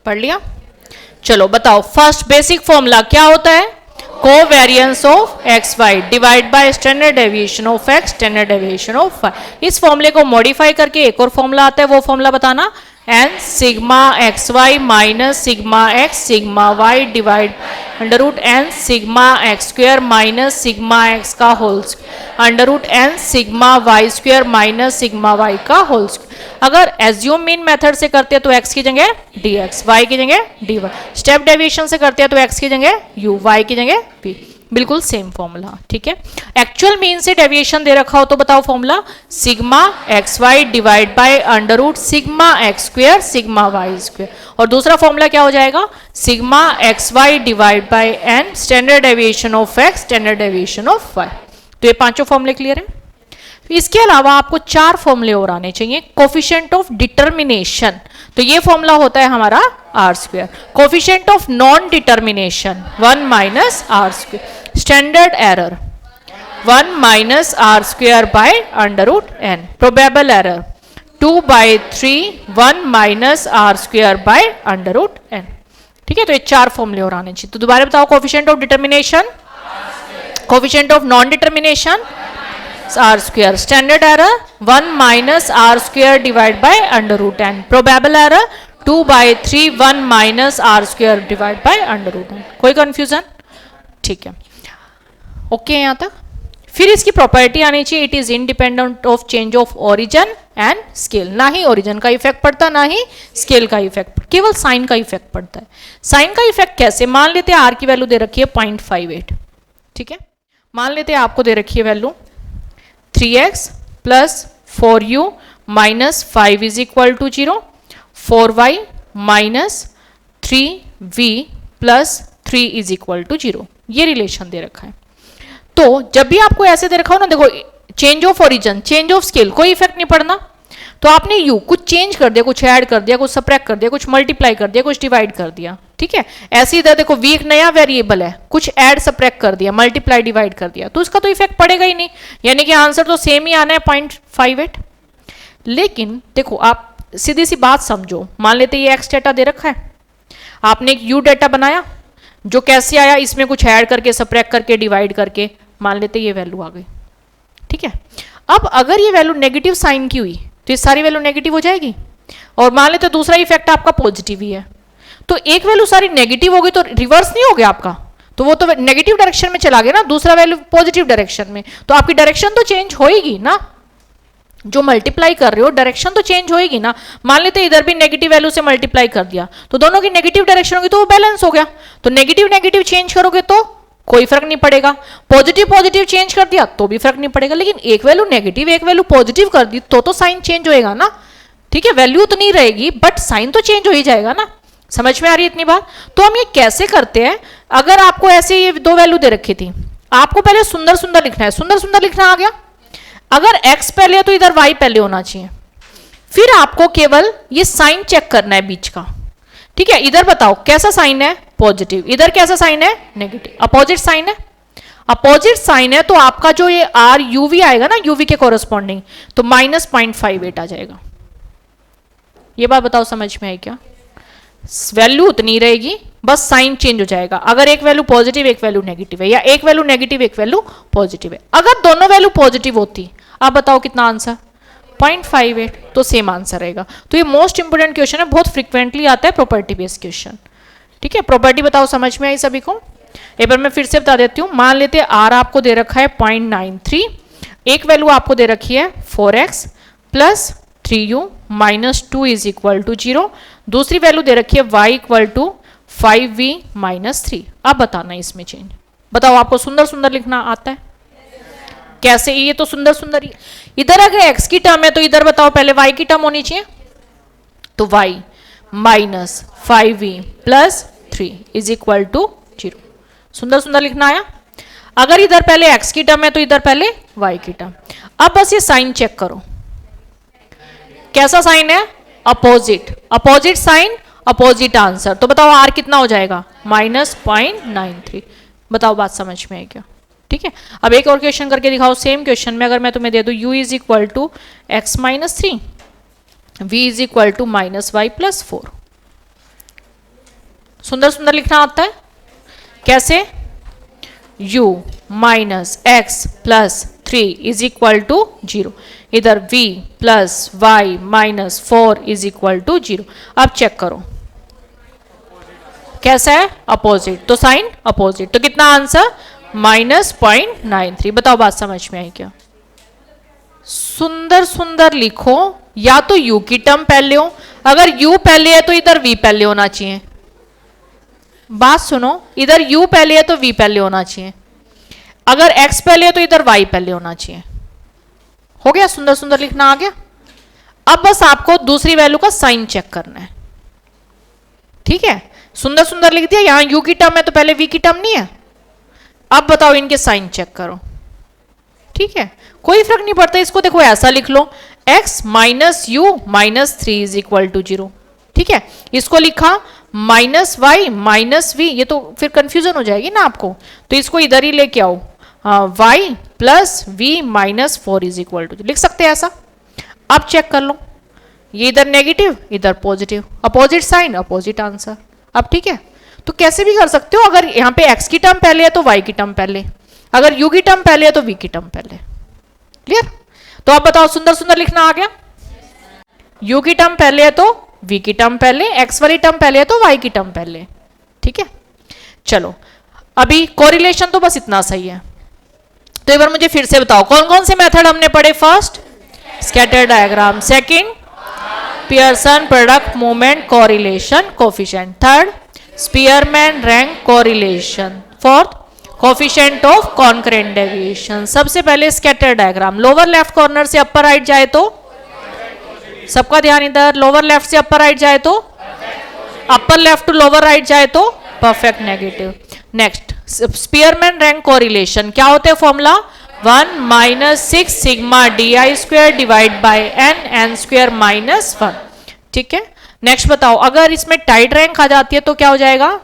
पढ़ लिया? चलो बताओ, फर्स्ट बेसिक फॉर्मूला क्या होता है, covariance of x Y divide by standard deviation of x standard deviation of Y. इस फॉर्मूले को मॉडिफाई करके एक और फॉर्मूला आता है, वो फॉर्मूला बताना, N sigma x Y minus sigma X sigma Y divide under root N sigma x square minus sigma X का whole under root N sigma Y square minus sigma Y का whole square. अगर assume mean method से करते हैं तो x की जगह dx, y की जगह dy, स्टेप डेविएशन से करते हैं तो x की जगह u, y की जगह v, बिल्कुल सेम फॉर्मूला, ठीक है। एक्चुअल मीन से डेविएशन दे रखा हो तो बताओ formula, sigma x Y divide by under root sigma x square sigma Y square, और दूसरा फॉर्मूला क्या हो जाएगा, sigma x Y divide by N standard deviation of x standard deviation of Y. तो ये पांचों फॉर्मूले क्लियर है। इसके अलावा आपको 4 फॉर्मूले और आने चाहिए। कोफिशिएंट ऑफ डिटर्मिनेशन, तो ये फॉर्मूला होता है हमारा R square. Coefficient of non determination 1 minus are square. Standard error 1 minus are square by under root N. Probable error 2/3 1 minus are square by under root N. ठीक है, तो ये 4 फॉर्मूले और आने चाहिए। तो दोबारा बताओ, coefficient of determination, coefficient of non determination r square, standard error 1 minus are square divide by under root N, probable error 2/3 1 minus are square divide by under root n. कोई कंफ्यूजन? ठीक है, ओके यहाँ तक। फिर इसकी property आनी चाहिए, it is independent of change of origin and scale. ना ही ओरिजिन का इफेक्ट पड़ता, ना ही स्केल का इफेक्ट, केवल साइन का इफेक्ट पड़ता है। साइन का इफेक्ट कैसे? मान लेते हैं आर की वैल्यू दे रखी है 0.58, ठीक है। मान लेते हैं आपको दे रखी है value 3x plus 4u minus 5 is equal to 0, 4y minus 3v plus 3 is equal to 0, ये रिलेशन दे रखा है। तो जब भी आपको ऐसे दे रखा हो ना, देखो change of origin, change of scale, कोई इफेक्ट नहीं पड़ना। तो आपने यू कुछ चेंज कर दिया, कुछ ऐड कर दिया, कुछ सब्ट्रैक्ट कर दिया, कुछ मल्टीप्लाई कर दिया, कुछ डिवाइड कर दिया, ठीक है। ऐसे इधर देखो वी एक नया वेरिएबल है, कुछ ऐड सब्ट्रैक्ट कर दिया, मल्टीप्लाई डिवाइड कर दिया, तो उसका तो इफेक्ट पड़ेगा ही नहीं, यानी कि आंसर तो सेम ही आना है 0.58। लेकिन देखो आप सीधी सी बात समझो, मान लेते ये एक्स डेटा दे रखा है, आपने एक यू डेटा बनाया जो कैसे आया, इसमें कुछ ऐड करके सब्ट्रैक्ट करके डिवाइड करके, मान लेते ये वैल्यू आ गई, ठीक है। अब अगर ये वैल्यू नेगेटिव साइन की हुई तो ये सारी वैल्यू नेगेटिव हो जाएगी, और मान लेते दूसरा इफेक्ट आपका पॉजिटिव ही है, तो एक वैल्यू सारी नेगेटिव होगी तो रिवर्स नहीं हो गया आपका, तो वो तो नेगेटिव डायरेक्शन में चला गया ना, दूसरा वैल्यू पॉजिटिव डायरेक्शन में, तो आपकी डायरेक्शन तो चेंज होएगी ना, जो मल्टीप्लाई कर रहे हो डायरेक्शन तो चेंज होएगी ना। मान लेते इधर भी नेगेटिव वैल्यू से मल्टीप्लाई कर दिया तो दोनों की नेगेटिव डायरेक्शन होगी, तो वो बैलेंस हो गया। तो नेगेटिव नेगेटिव चेंज करोगे तो कोई फर्क नहीं पड़ेगा, पॉजिटिव पॉजिटिव चेंज कर दिया तो भी फर्क नहीं पड़ेगा, लेकिन एक वैल्यू नेगेटिव एक वैल्यू पॉजिटिव कर दी तो साइन चेंज होएगा ना, ठीक है। वैल्यू तो नहीं रहेगी बट साइन तो चेंज हो ही जाएगा ना। समझ में आ रही है इतनी बात? तो हम ये कैसे करते हैं, अगर आपको ऐसे ये दो वैल्यू दे रखी थी, आपको पहले सुंदर सुंदर लिखना है, सुंदर सुंदर लिखना आ गया। अगर x पहले है तो इधर y पहले होना चाहिए, फिर आपको केवल ये साइन चेक करना है बीच का, ठीक है। इधर बताओ कैसा साइन है, पॉजिटिव, इधर कैसा साइन है, नेगेटिव, अपोजिट साइन है। अपोजिट साइन है तो आपका जो ये आर यूवी आएगा ना, यूवी के कोरस्पॉन्डिंग, तो -0.58 आ जाएगा। ये बात बताओ समझ में आई क्या? वैल्यू उतनी रहेगी, बस साइन चेंज हो जाएगा। अगर एक वैल्यू पॉजिटिव एक वैल्यू नेगेटिव है, या एक वैल्यू नेगेटिव एक वैल्यू पॉजिटिव है, अगर दोनों वैल्यू पॉजिटिव होती, आप बताओ कितना आंसर, 0.58, तो सेम आंसर रहेगा। तो ये मोस्ट इंपोर्टेंट क्वेश्चन है, बहुत फ्रिक्वेंटली आता है प्रॉपर्टी बेस्ड क्वेश्चन, ठीक है। प्रॉपर्टी बताओ समझ में आई सभी को? एक बार मैं फिर से बता देती हूँ। मान लेते हैं आर आपको दे रखा है 0.93, एक वैल्यू आपको दे रखी है 4x plus 3u minus 2 is equal to 0, दूसरी वैल्यू दे रखी है y equal to 5v minus 3। अब बताना इसमें चेंज, बताओ आपको सुंदर सुंदर लिखना आता है कैसे? ये तो सुंदर सुंदर ही, इधर अगर x की टर्म है तो इधर बताओ पहले y की टर्म होनी चाहिए, तो y minus 5v plus 3 is equal to 0। सुंदर सुंदर लिखना आया। अगर इधर पहले x की टर्म है तो इधर पहले y की टर्म। अब बस ये साइन चेक करो, कैसा साइन है, opposite, opposite sign opposite answer, तो बताओ r कितना हो जाएगा, -0.93। बताओ बात समझ में आई क्या? ठीक है। अब एक और क्वेश्चन करके दिखाओ। सेम क्वेश्चन में अगर मैं तुम्हें दे दूं u is equal to x minus 3, v is equal to -y plus 4, सुंदर सुंदर लिखना आता है कैसे, u minus x plus 3 is equal to 0, इधर v plus y minus 4 is equal to 0। अब चेक करो कैसा है, अपोजिट, तो साइन अपोजिट, तो कितना आंसर, -0.93। बताओ बात समझ में आई क्या? सुंदर सुंदर लिखो, या तो u की टर्म पहले हो, अगर u पहले है तो इधर v पहले होना चाहिए। बात सुनो, इधर u पहले है तो v पहले होना चाहिए, अगर x पहले है तो इधर y पहले होना चाहिए। हो गया, सुंदर सुंदर लिखना आ गया। अब बस आपको दूसरी वैल्यू का साइन चेक करना है, ठीक है। सुंदर सुंदर लिख दिया, यहां u की टर्म है तो पहले v की टर्म नहीं है। अब बताओ इनके साइन चेक करो, ठीक है, कोई फर्क नहीं पड़ता। इसको देखो ऐसा लिख लो, x minus u minus 3 is equal to 0, ठीक है। इसको लिखा -y माइनस v, ये तो फिर कंफ्यूजन हो जाएगी ना आपको, तो इसको इधर ही लेके आओ, y plus v minus 4 is equal to, लिख सकते हैं ऐसा। अब चेक कर लो, ये इधर नेगेटिव इधर positive, opposite sign opposite answer. अब ठीक है, तो कैसे भी कर सकते हो, अगर यहाँ पे x की टर्म पहले है तो y की टर्म पहले, अगर u की टर्म पहले है तो v की टर्म पहले। क्लियर? तो आप बताओ, सुंदर सुंदर लिखना आ गया। u की टर्म पहले है तो v की टर्म पहले, x वाली टर्म पहले है तो y की टर्म पहले। ठीक है, चलो अभी कोरिलेशन तो बस इतना सही है। तो एक बार मुझे फिर से बताओ, कौन कौन से मेथड हमने पढ़े? First scatter diagram, second Pearson product moment correlation coefficient, third Spearman rank correlation, fourth coefficient of concurrent deviation. सबसे पहले scatter diagram, lower left corner से अपर राइट जाए तो, सबका ध्यान इधर, लोअर लेफ्ट से अपर राइट जाए तो, upper left to lower right जाए तो perfect negative. Next Spearman rank correlation, क्या होते हैं formula? 1 minus 6 sigma D I square divide by n, n square minus 1। ठीक है, नेक्स्ट बताओ, अगर इसमें टाइट रैंक आ जाती है तो क्या हो जाएगा?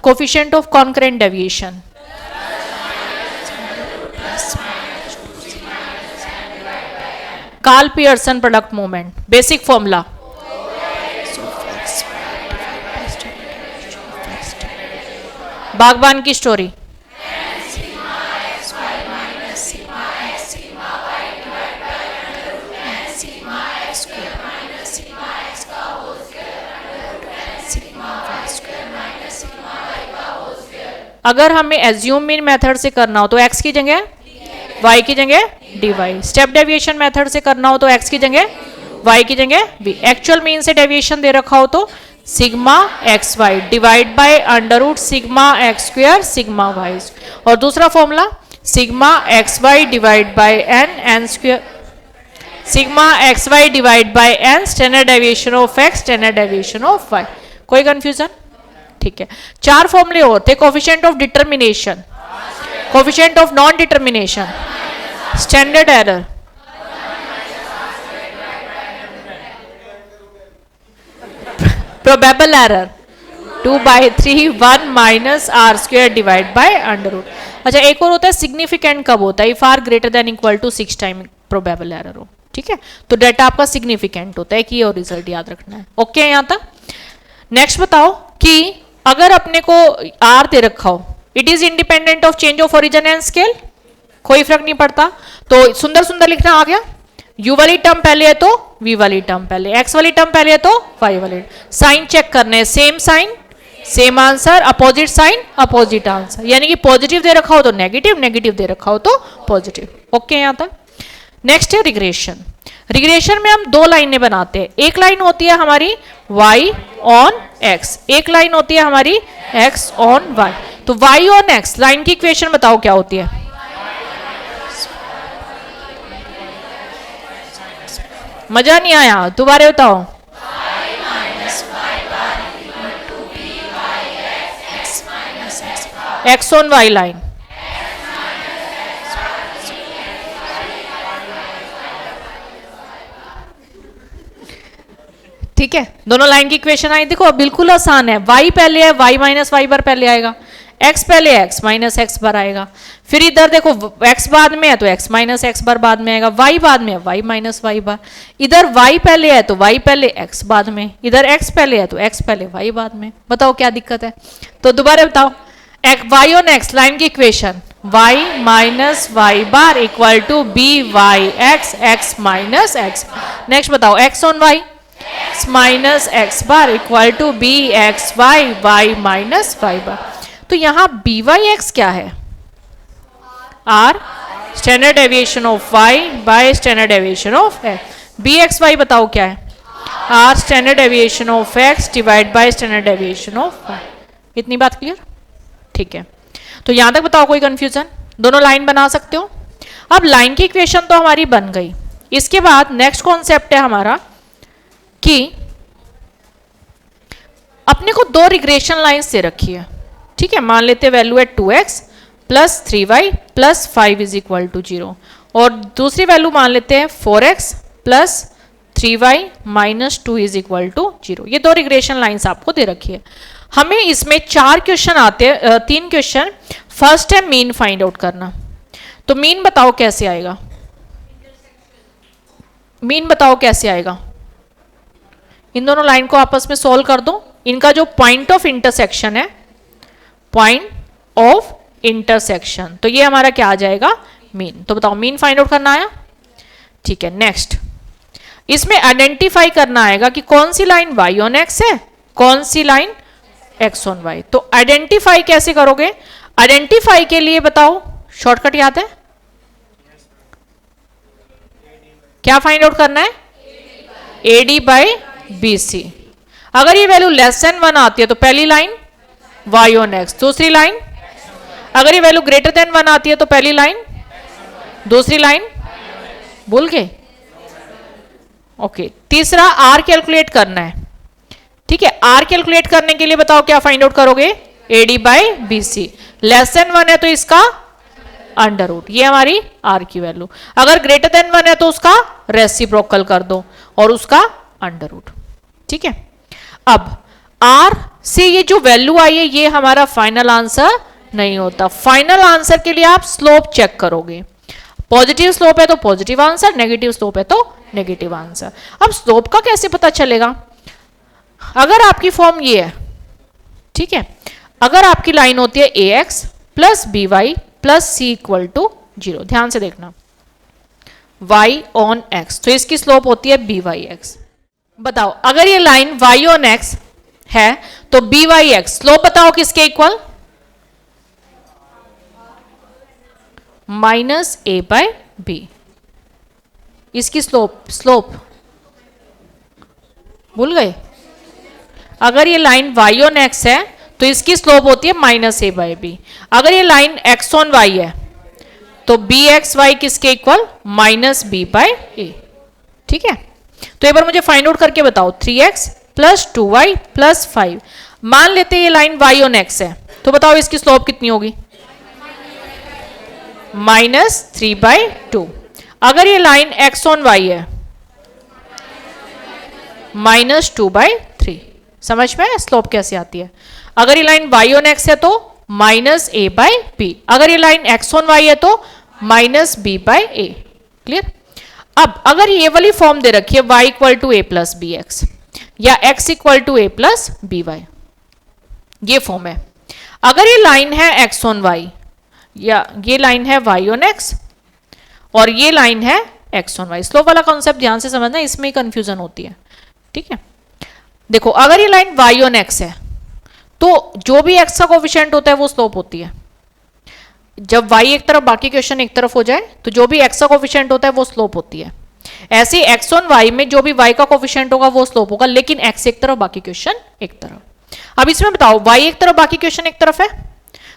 Coefficient of concurrent deviation, Karl Pearson product moment, basic formula Baghban की स्टोरी, अगर हमें एज्यूम मीन मेथड से करना हो तो x की जगह y की जगह dy, स्टेप डेविएशन मेथड से करना हो तो x की जगह y की जगह v, एक्चुअल मीन से डेविएशन दे रखा हो तो sigma x Y divide by under root sigma x square sigma y, और दूसरा formula sigma x Y divide by n, n square sigma x Y divide by N standard deviation of x standard deviation of y। कोई confusion? ठीक है, 4 फॉर्मूले और थे, coefficient of determination, coefficient of non determination, standard error, probable error, 2/3 1 minus are square divide by under root. अच्छा, एक और होता है सिग्निफिकेंट, कब होता है? If r greater than equal to 6 time probable error हो। ठीक है, तो डेटा आपका सिग्निफिकेंट होता है कि और रिजल्ट याद रखना है। ओके, यहां तक। नेक्स्ट बताओ कि अगर अपने को आर दे रखा हो, it is independent of change of origin and scale, कोई फर्क नहीं पड़ता। तो सुंदर सुंदर लिखना आ गया, u वाली टर्म पहले है तो v वाली टर्म पहले, x वाली टर्म पहले है तो y वाली। साइन चेक करने हैं, same sign same answer, opposite sign opposite answer, यानी कि पॉजिटिव दे रखा हो तो नेगेटिव, नेगेटिव दे रखा हो तो पॉजिटिव। ओके, यहां तक। नेक्स्ट है रिग्रेशन। रिग्रेशन में हम 2 लाइनें बनाते हैं, एक लाइन होती है हमारी y ऑन x, एक लाइन होती है हमारी x ऑन y। तो y ऑन x लाइन की इक्वेशन बताओ क्या होती है? मजा नहीं आया, दोबारा बताओ। x ऑन y लाइन, ठीक है, दोनों लाइन की इक्वेशन आई। देखो बिल्कुल आसान है, y पहले है y माइनस वाई बार पहले आएगा, x पहले x माइनस एक्स बार आएगा, फिर इधर देखो x बाद में है तो x माइनस एक्स बार बाद में आएगा, y बाद में है y माइनस वाई बार, इधर y पहले है तो y पहले x बाद में, इधर x पहले है तो x पहले y बाद में। बताओ क्या दिक्कत है? तो दोबारा बताओ, y ऑन x लाइन की equation y minus Y bar equal to B Y X, X minus X. Next बताओ, x on y x minus X bar equal to B x Y, Y minus Y bar. तो यहां B Y X क्या है? R standard deviation of y by standard deviation of x। B x Y बताओ क्या है? R standard deviation of x divide by standard deviation of y। इतनी बात clear? ठीक है, तो यहां तक बताओ कोई कंफ्यूजन? दोनों लाइन बना सकते हो। अब लाइन की इक्वेशन तो हमारी बन गई, इसके बाद नेक्स्ट कॉन्सेप्ट है हमारा कि अपने को 2 रिग्रेशन लाइंस दे रखी है। ठीक है, मान लेते हैं वैल्यू है 2x plus 3y plus 5 is equal to 0, और दूसरी वैल्यू मान लेते हैं 4x plus 3y minus 2 is equal to 0। ये दो रिग्रेशन लाइंस आपको दे रखी है। हमें इसमें 4 क्वेश्चन आते हैं, 3 क्वेश्चन। फर्स्ट है मीन फाइंड आउट करना। तो मीन बताओ कैसे आएगा, मीन बताओ कैसे आएगा। इन दोनों लाइन को आपस में सोल्व कर दो। इनका जो पॉइंट ऑफ इंटरसेक्शन है, पॉइंट ऑफ इंटरसेक्शन, तो ये हमारा क्या आ जाएगा, मीन। तो बताओ मीन फाइंड आउट करना आया, ठीक है। नेक्स्ट इसमें आइडेंटिफाई करना आएगा कि कौन सी लाइन y ऑन x है, कौन सी लाइन x ऑन y। तो आइडेंटिफाई कैसे करोगे, आइडेंटिफाई के लिए बताओ शॉर्टकट याद है, क्या फाइंड आउट करना है, AD बाई BC। अगर ये वैल्यू लेस देन 1 आती है तो पहली लाइन y ऑन x, दूसरी लाइन, अगर ये वैल्यू ग्रेटर देन 1 आती है तो पहली लाइन, दूसरी लाइन, भूल गए, ओके। तीसरा r कैलकुलेट करना है, ठीक है। r कैलकुलेट करने के लिए बताओ क्या फाइंड आउट करोगे, AD by BC। Less than 1 है तो इसका अंडर रूट, ये हमारी r की वैल्यू। अगर ग्रेटर देन 1 है तो उसका रेसिप्रोकल कर दो और उसका अंडर रूट, ठीक है। अब r से ये जो वैल्यू आई है ये हमारा फाइनल आंसर नहीं होता। फाइनल आंसर के लिए आप स्लोप चेक करोगे, पॉजिटिव स्लोप है तो पॉजिटिव आंसर, नेगेटिव स्लोप है तो नेगेटिव आंसर। अब स्लोप का कैसे पता चलेगा, अगर आपकी फॉर्म ये है, ठीक है, अगर आपकी लाइन होती है ax plus by plus c equal to 0, ध्यान से देखना, y ऑन x, तो इसकी स्लोप होती है byx। बताओ अगर ये लाइन y ऑन x है तो byx स्लोप बताओ किसके equal, minus a by b। इसकी स्लोप भूल गए, अगर ये लाइन y ऑन x है तो इसकी स्लोप होती है माइनस a बाय b। अगर ये लाइन x ऑन y है तो bxy किसके equal, minus b by a, ठीक है। तो एक बार मुझे फाइंड आउट करके बताओ, 3x प्लस 2y प्लस 5। मान लेते ये लाइन y ऑन x है तो बताओ इसकी स्लोप कितनी होगी, माइनस 3 बाई 2। अगर ये लाइन x ऑन y है, माइनस 2 बाई 3। समझ में स्लोप कैसे आती है। अगर ये लाइन y ऑन x है तो माइनस a बाई b। अगर ये लाइन x ऑन y है तो minus b by a। Clear. अब अगर ये वाली फॉर्म दे रखी है y equal to a plus b x या x equal to a plus B y, ये फॉर्म है। अगर ये लाइन है x ऑन y या ये लाइन है y ऑन x और ये लाइन है x ऑन y, स्लोप वाला कॉन्सेप्ट ध्यान से समझना, इसमें ही कंफ्यूजन होती है, ठीक है। देखो अगर ये लाइन y ऑन x है तो जो भी x का कोफिशिएंट होता है वो स्लोप होती है। जब y एक तरफ बाकी क्वेश्चन एक तरफ हो जाए तो जो भी x का कोफिशिएंट होता है वो स्लोप होती है। ऐसे x ऑन y में जो भी y का कोफिशिएंट होगा वो स्लोप होगा, लेकिन x एक तरफ बाकी क्वेश्चन एक तरफ। अब इसमें बताओ y एक तरफ बाकी क्वेश्चन एक तरफ है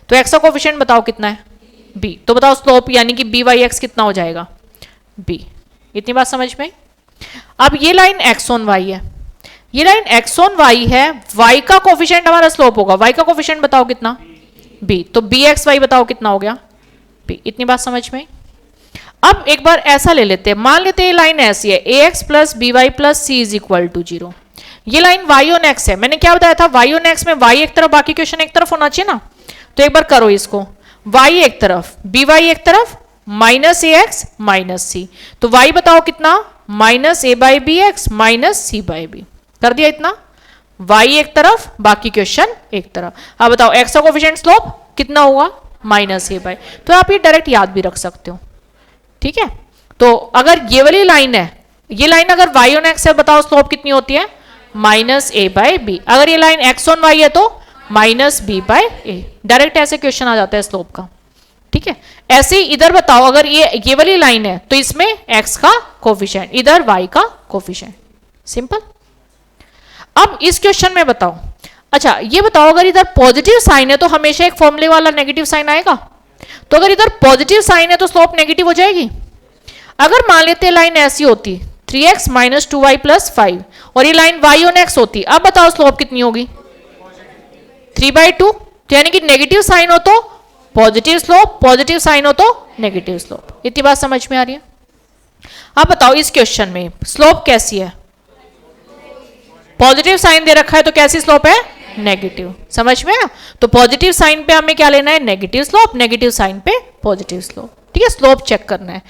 तो x का कोफिशिएंट बताओ कितना है, b। तो बताओ स्लोप यानी कि by(x) कितना हो जाएगा, b। इतनी बात समझ में। अब ये लाइन x ऑन y है, ये लाइन x ऑन y है, y का कोफिशिएंट हमारा स्लोप होगा, y का कोफिशिएंट बताओ कितना, b। तो bxy बताओ कितना हो गया, b। इतनी बात समझ में। अब एक बार ऐसा ले लेते हैं, मान लेते हैं ये लाइन ऐसी है ax plus by plus c is equal to 0। ये लाइन y ऑन x है, मैंने क्या बताया था, y ऑन x में y एक तरफ बाकी क्वेश्चन एक तरफ होना चाहिए ना। तो एक बार करो इसको, y एक तरफ by एक तरफ, माइनस ax माइनस c। तो y बताओ कितना, minus a by b x minus c by b। कर दिया इतना, y एक तरफ बाकी क्वेश्चन एक तरफ। अब बताओ x का कोफिशिएंट स्लोप कितना हुआ, माइनस a बाई। तो आप ये डायरेक्ट याद भी रख सकते हो, ठीक है। तो अगर ये वाली लाइन है, ये लाइन अगर y ऑन x है बताओ स्लोप कितनी होती है, माइनस a बाई बी। अगर ये लाइन x ऑन y है तो minus b by a। Direct ऐसे क्वेश्चन आ जाता है स्लोप का, ठीक है। ऐसे ही इधर बताओ, अगर ये वाली लाइन है तो इसमें x का कोफिशिएंट, इधर y का कोफिशिएंट, सिंपल। अब इस क्वेश्चन में बताओ, अच्छा ये बताओ अगर इधर पॉजिटिव साइन है तो हमेशा एक फॉर्मूले वाला नेगेटिव साइन आएगा। तो अगर इधर पॉजिटिव साइन है तो स्लोप नेगेटिव हो जाएगी। अगर मान लेते लाइन ऐसी होती 3x माइनस 2y प्लस 5 और ये लाइन y ऑन x होती, अब बताओ स्लोप कितनी होगी, 3/2। तो यानी कि नेगेटिव साइन हो तो पॉजिटिव स्लोप, पॉजिटिव साइन हो तो नेगेटिव स्लोप। इतनी बात समझ में आ रही है। अब बताओ इस क्वेश्चन में स्लोप कैसी है? पॉजिटिव साइन दे रखा है तो कैसी स्लोप है? नेगेटिव। समझ में आया? तो पॉजिटिव साइन पे हमें क्या लेना है? नेगेटिव स्लोप, नेगेटिव साइन पे पॉजिटिव स्लोप। ठीक है, स्लोप चेक करना है।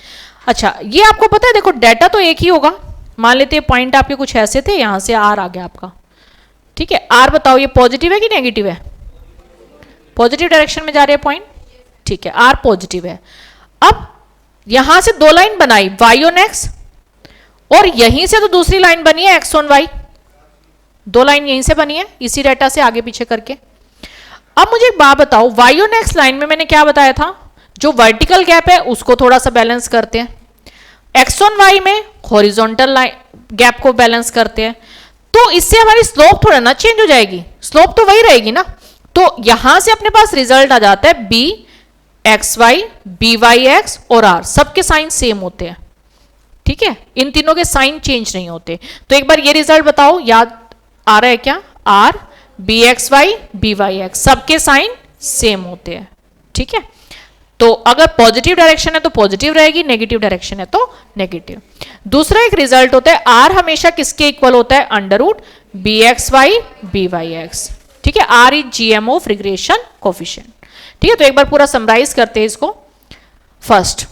अच्छा, ये आपको पता है, देखो डाटा तो एक ही होगा। मान लेते हैं पॉइंट आपके कुछ ऐसे थे, यहां से आर आ गया आपका। ठीक है, आर बताओ ये पॉजिटिव है कि नेगेटिव है? पॉजिटिव डायरेक्शन में जा रहे हैं पॉइंट। ठीक है, आर पॉजिटिव है। अब यहां से दो लाइन बनाई, वाई ऑन एक्स, और यहीं से तो दूसरी लाइन बनी है एक्स ऑन वाई। दो लाइन यहीं से बनी है इसी डाटा से आगे पीछे करके। अब मुझे एक बात बताओ, वाई ऑन एक्स लाइन में मैंने क्या बताया था? जो वर्टिकल गैप है उसको थोड़ा सा बैलेंस करते हैं, एक्स ऑन वाई में हॉरिजॉन्टल लाइन गैप को बैलेंस करते हैं। तो इससे हमारी स्लोप थोड़ा ना चेंज हो जाएगी, स्लोप तो वही रहेगी ना। तो यहां से अपने पास रिजल्ट आ जाता है b x y, b Y x और आर, सबके साइन सेम होते हैं। ठीक है, इन तीनों के साइन चेंज नहीं होते। तो एक बार ये रिजल्ट बताओ, याद आ रहा है क्या? R b x y b Y x, सबके साइन सेम होते हैं। ठीक है, तो अगर पॉजिटिव डायरेक्शन है तो पॉजिटिव रहेगी, नेगेटिव डायरेक्शन है तो नेगेटिव। दूसरा एक रिजल्ट होता है, आर हमेशा किसके इक्वल होता है? Under root b x y b Y x. ठीक है, r is GM of regression coefficient. ठीक है, तो एक बार पूरा समराइज करते हैं इसको। फर्स्ट,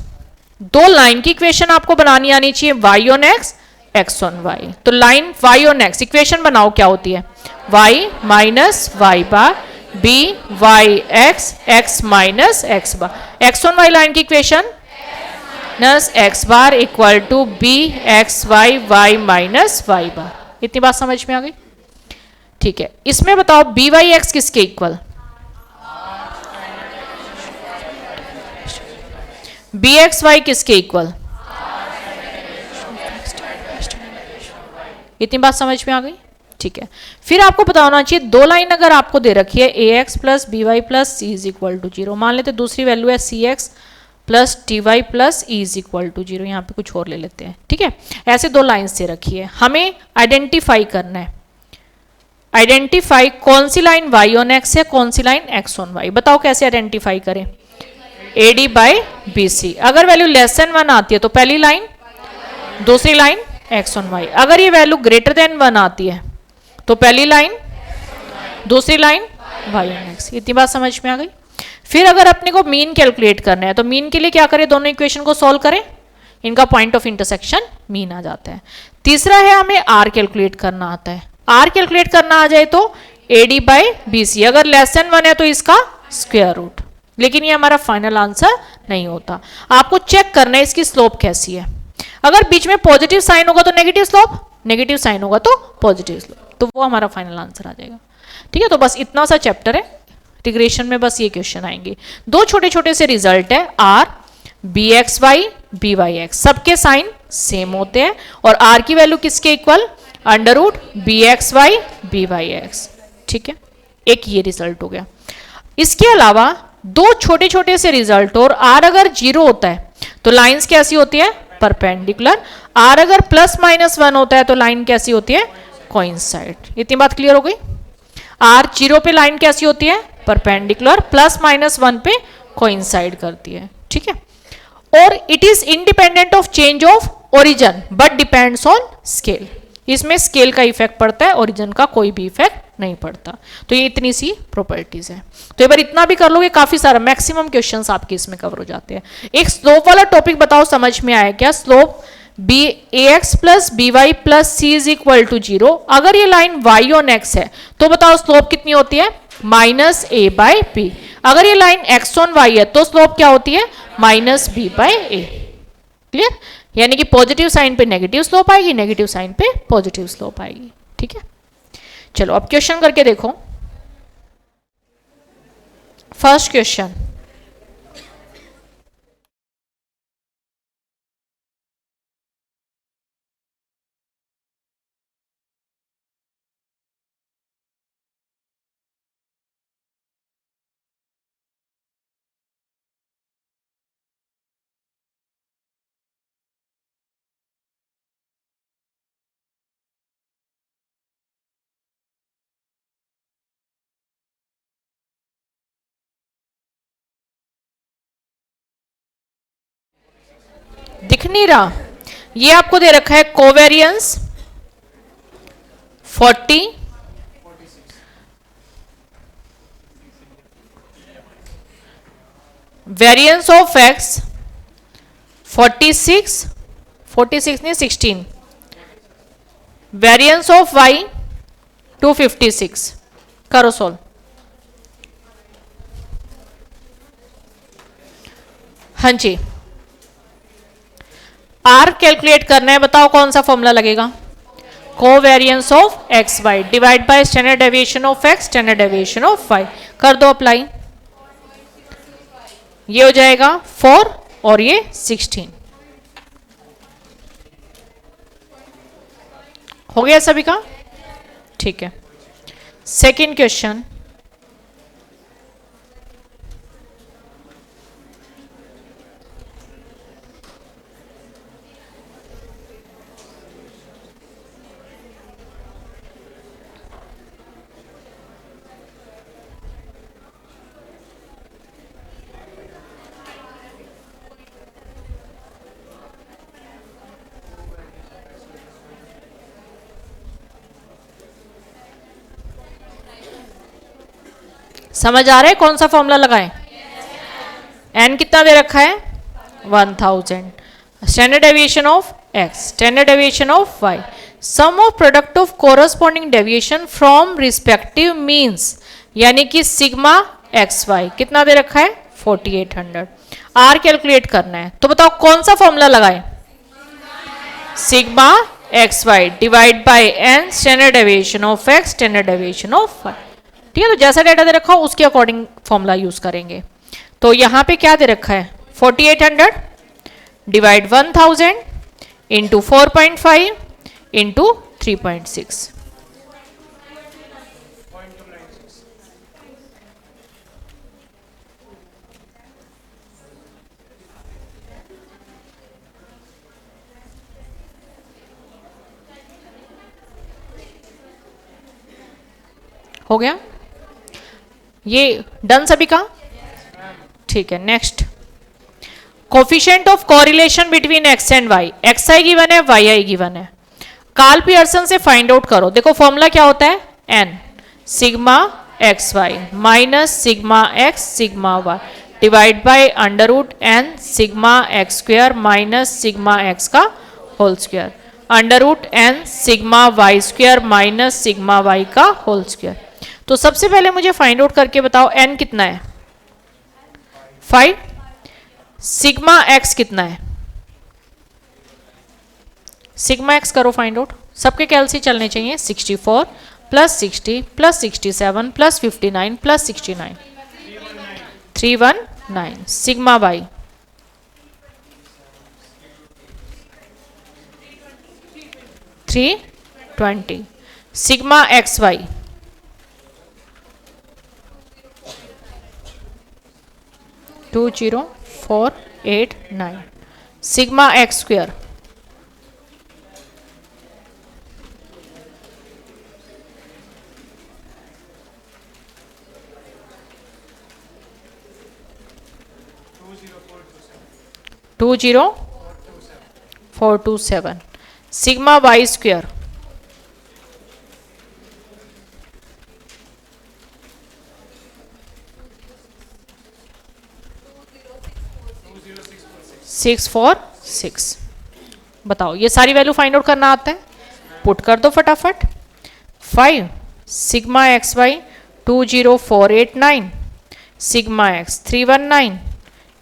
दो लाइन की इक्वेशन आपको बनानी आनी चाहिए, Y on X X on Y. तो line Y on X equation बनाओ, क्या होती है? Y minus Y bar B Y X X minus X bar. X on Y line की equation minus X bar equal to B x Y Y minus Y bar. इतनी बात समझ में आ गई? ठीक है, इसमें बताओ बी वाई एक्स किसके इक्वल? बी एक्स वाई किसके इक्वल? इतनी बात समझ में आ गई? ठीक है, फिर आपको पता होना चाहिए, दो लाइन अगर आपको दे रखी है A x plus B Y plus C is equal to zero, मान लेते दूसरी वैल्यू है C X plus T Y plus E is equal to zero, यहाँ पे कुछ और ले लेते हैं। ठीक है, ऐसे दो लाइन्स दे रखी है, हमें आइडेंटिफाई करना है। आइडेंटिफाई कौन सी लाइन वाई ऑन एक्स है, कौन सी लाइन एक्स ऑन वाई। बताओ कैसे आइडेंटिफाई करें? A d by b c. अगर वैल्यू लेस देन 1 आती है तो पहली लाइन, दूसरी लाइन एक्स ऑन वाई। अगर ये वैल्यू ग्रेटर देन 1 आती है तो पहली लाइन, दूसरी लाइन वाई ऑन एक्स। इतनी बात समझ में आ गई? फिर अगर अपने को मीन कैलकुलेट करना है तो मीन के लिए क्या करें? दोनों इक्वेशन को सॉल्व करें, इनका पॉइंट ऑफ इंटरसेक्शन मीन आ जाता है। तीसरा है, हमें आर कैलकुलेट करना आता है। आर कैलकुलेट करना आ जाए तो a d by b c, अगर लेस देन 1 है तो इसका स्क्वायर रूट। लेकिन ये हमारा फाइनल आंसर नहीं होता, आपको चेक करना है इसकी स्लोप कैसी है। अगर बीच में पॉजिटिव साइन होगा तो नेगेटिव स्लोप, नेगेटिव साइन होगा तो पॉजिटिव स्लोप, तो वो हमारा फाइनल आंसर आ जाएगा। ठीक है, तो बस इतना सा चैप्टर है, इंटीग्रेशन में बस ये क्वेश्चन आएंगे। दो छोटे छोटे से रिजल्ट है, r b x y b Y x, सबके साइन सेम होते हैं, और आर की वैल्यू किसके equal? Under root b x y b Y x. ठीक है, एक ये रिजल्ट हो गया। इसके अलावा दो छोटे छोटे से रिजल्ट, और आर अगर जीरो होता है तो लाइंस कैसी होती है? परपेंडिकुलर। आर अगर प्लस माइनस 1 होता है तो लाइन कैसी होती है? कोइंसाइड। इतनी बात क्लियर हो गई? आर जीरो पे लाइन कैसी होती है? परपेंडिकुलर, प्लस माइनस 1 पे कोइंसाइड करती है। ठीक है, और it is independent of change of origin but depends on scale. इसमें स्केल का इफेक्ट पड़ता है, ओरिजिन का कोई भी इफेक्ट नहीं पड़ता। तो ये इतनी सी प्रॉपर्टीज है। तो एक बार इतना भी कर लोगे, काफी सारा मैक्सिमम क्वेश्चंस आपके इसमें कवर हो जाते हैं। एक स्लोप वाला टॉपिक बताओ, समझ में आया क्या? Slope b a x plus B Y plus C is equal to zero. अगर ये लाइन वाई ऑन एक्स है तो बताओ स्लोप कितनी होती है? Minus a by b. अगर ये लाइन एक्स ऑन वाई है तो स्लोप क्या होती है? Minus b by a. Clear? यानी कि पॉजिटिव साइन पे नेगेटिव स्लोप आएगी, नेगेटिव साइन पे पॉजिटिव स्लोप आएगी। ठीक है, चलो अब क्वेश्चन करके देखो। फर्स्ट क्वेश्चन, दिख नहीं रहा? ये आपको दे रखा है कोवेरियंस 40, वेरियंस ऑफ एक्स 46, 46 नहीं 16, वेरियंस ऑफ वाई 256। करो सोल्व। हाँ जी, आर कैलकुलेट करना है, बताओ कौन सा फॉर्मूला लगेगा? Covariance of x Y divide by standard deviation of x, standard deviation of y. कर दो अप्लाई, ये हो जाएगा 4 और ये 16। हो गया सभी का? ठीक है। सेकंड क्वेश्चन, समझ आ रहा है कौन सा फॉर्मूला लगाएं? एन कितना दे रखा है? 1000। Standard deviation of x, standard deviation of y, sum of product of corresponding deviation from respective means, यानी कि सिग्मा एक्स वाई कितना दे रखा है? 4800। आर कैलकुलेट करना है, तो बताओ कौन सा फॉर्मूला लगाएं? Sigma x Y divide by N standard deviation of x, standard deviation of Y. ठीक है, तो जैसा डेटा दे रखा हो उसके अकॉर्डिंग फॉर्मूला यूज करेंगे। तो यहां पे क्या दे रखा है? 4800 डिवाइड 1000 इंटू 4.5 इंटू 3.6। हो गया? ये डन सभी का? ठीक है, next, coefficient of correlation between X and Y. X I given है, वाई आई गिवन है। कार्ल पियर्सन से फाइंड आउट करो। देखो फॉर्मूला क्या होता है? N sigma x Y minus sigma X sigma Y divide by under root N sigma x square minus sigma X का whole square under root N sigma Y square minus sigma Y का whole square. तो सबसे पहले मुझे find out करके बताओ N कितना है? 5। सिग्मा एक्स कितना है? सिग्मा एक्स करो फाइंड आउट। सबके कैलसी चलने चाहिए। 64 plus 60 plus 67 plus 59 plus 69 319। Sigma y 320। Sigma x y 20489। Sigma x square 20427। Sigma Y square 646। बताओ ये सारी वैल्यू फाइंड आउट करना आता है? पुट कर दो फटाफट। 5 sigma x y 20489 sigma x 319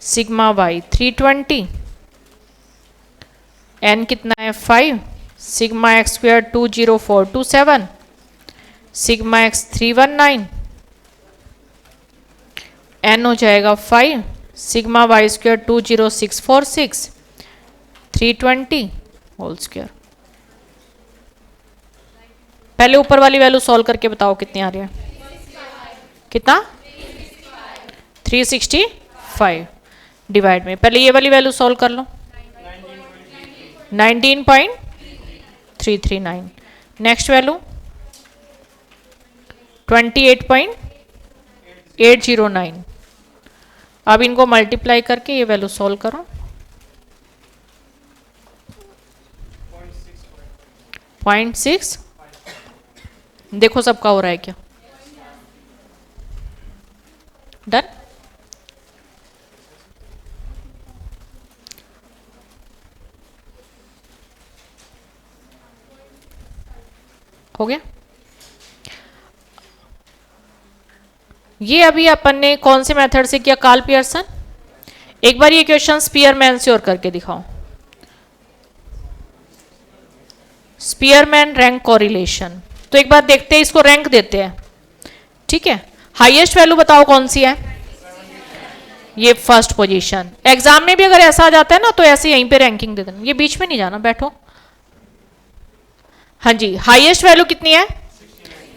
sigma y 320 n कितना है? 5 sigma x square 20427 sigma x 319 n हो जाएगा 5 sigma Y square 20646 320 whole square. पहले ऊपर वाली वैल्यू सॉल्व करके बताओ कितनी आ रही है? कितना? 365 डिवाइड में पहले ये वाली वैल्यू सॉल्व कर लो। 19.339। Next value 28.809। अब इनको मल्टीप्लाई करके ये वैल्यू सॉल्व करो। 0.6। देखो सबका हो रहा है क्या? डन। हो गया। ये अभी अपन ने कौन से मेथड से किया? Karl Pearson. एक बार ये क्वेश्चन स्पीयरमैन से और करके दिखाओ। Spearman rank correlation. तो एक बार देखते हैं, इसको रैंक देते हैं। ठीक है, हाईएस्ट वैल्यू बताओ कौन सी है? ये फर्स्ट पोजीशन। एग्जाम में भी अगर ऐसा आ जाता है ना तो ऐसे यहीं पे रैंकिंग दे देना, ये बीच में नहीं जाना, बैठो। हाँ जी, हाईएस्ट वैल्यू कितनी है?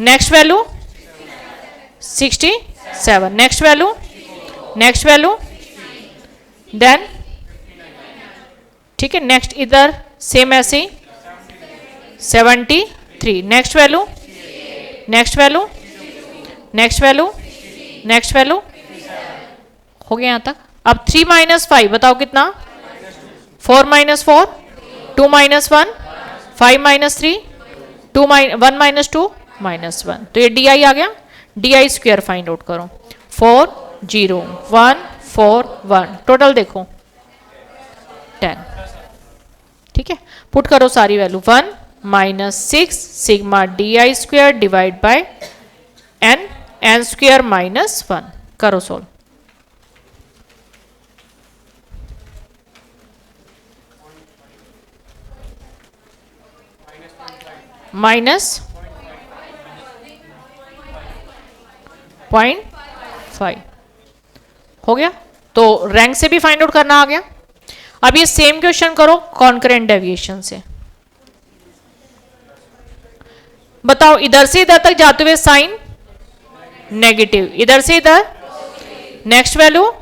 Next value 67, next value, next value, then ठीक है, नेक्स्ट इधर सेम ऐसे ही 73, next value, next value, next value, next value. हो गया यहां तक। अब 3 - 5 बताओ कितना? 4 - 4, 2 - 1, 5 - 3, 1 - 2 -1। तो ये डी आई आ गया। D I square find out करो। 4 0 1 4 1, टोटल देखो 10। ठीक है, पुट करो सारी value. 1 - 6 sigma D I square divide by n, n square -1। करो सोल्व। -0.5 हो गया। तो रैंक से भी फाइंड आउट करना आ गया। अब ये सेम क्वेश्चन करो कॉन्करेंट डेविएशन से। बताओ, इधर से इधर तक जाते हुए साइन नेगेटिव, इधर से इधर next value,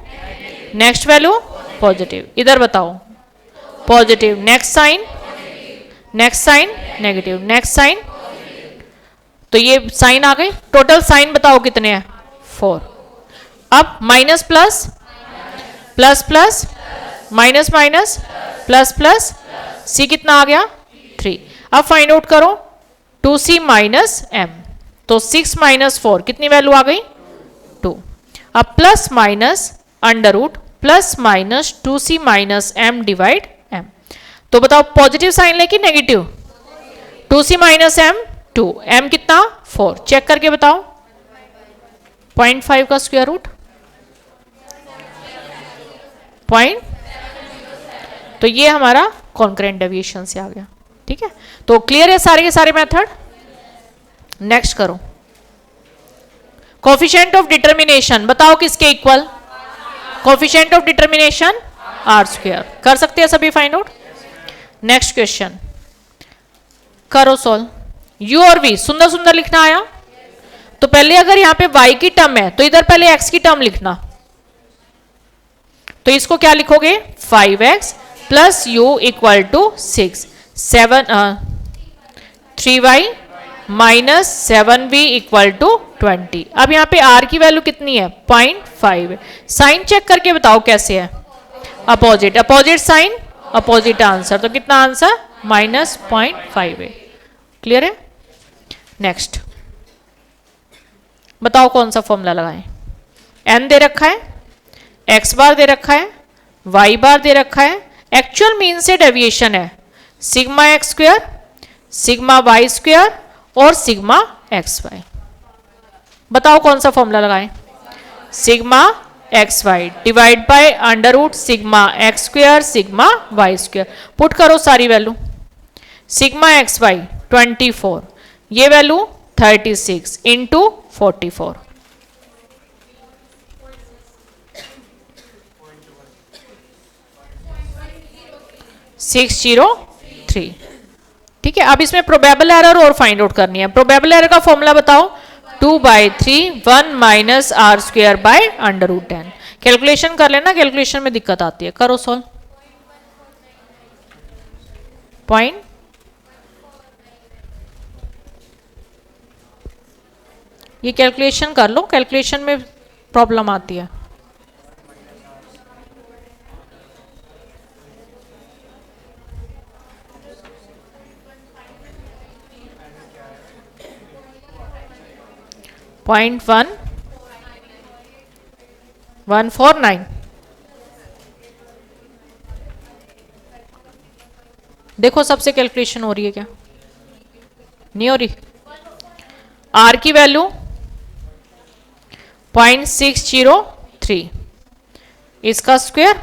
next value positive, इधर बताओ positive, next sign, next sign negative, next sign. तो ये साइन आ गई। टोटल साइन बताओ कितने हैं? 4। अब minus plus, plus plus, minus minus, plus plus, C कितना आ गया? 3। अब फाइंड आउट करो 2c - m। तो 6 - 4 कितनी वैल्यू आ गई? 2। अब plus minus under root plus minus 2c - m divide m। तो बताओ पॉजिटिव साइन लेके नेगेटिव? 2c - m 2, m कितना? 4। चेक करके बताओ। 0.5 का स्क्वायर रूट पॉइंट। तो ये हमारा कॉन्करेंट डेविएशन से आ गया। ठीक है, तो क्लियर है सारे के सारे मेथड। नेक्स्ट करो कोफिशिएंट ऑफ डिटर्मिनेशन। बताओ किसके इक्वल? Coefficient of determination r square. कर सकते हैं सभी फाइंड आउट। नेक्स्ट क्वेश्चन करो सॉल्व। u और v सुंदर सुंदर लिखना आया। तो पहले अगर यहां पे y की टर्म है तो इधर पहले x की टर्म लिखना। तो इसको क्या लिखोगे? 5x plus u equal to 6 7 3y minus 7v equal to 20। अब यहां पे r की वैल्यू कितनी है? 0.5। साइन चेक करके बताओ कैसे है? Opposite, opposite sign opposite answer. तो कितना आंसर? -0.5 है। क्लियर है। नेक्स्ट बताओ कौन सा फॉर्मूला लगाएं? n दे रखा है, x बार दे रखा है, y बार दे रखा है। एक्चुअल मीन से डेविएशन है sigma x square, sigma Y square और सिग्मा एक्स वाई। बताओ कौन सा फॉर्मूला लगाएं? Sigma x Y divide by under root sigma x square sigma Y square. Put करो सारी वैल्यू। सिग्मा एक्स वाई 24, ये वैल्यू 36 इंटू 44। 603। ठीक है, अब इसमें प्रोबेबल एरर और फाइंड आउट करनी है। प्रोबेबल एरर का फॉर्मूला बताओ। 2/3 1 minus are square by under root 10। Calculation कर लेना, कैलकुलेशन में दिक्कत आती है। करो सॉल्व। पॉइंट ये कैलकुलेशन कर लो, कैलकुलेशन में प्रॉब्लम आती है। 0.1149। देखो सबसे कैलकुलेशन हो रही है क्या, नहीं हो रही। आर की वैल्यू 0.603, इसका स्क्वायर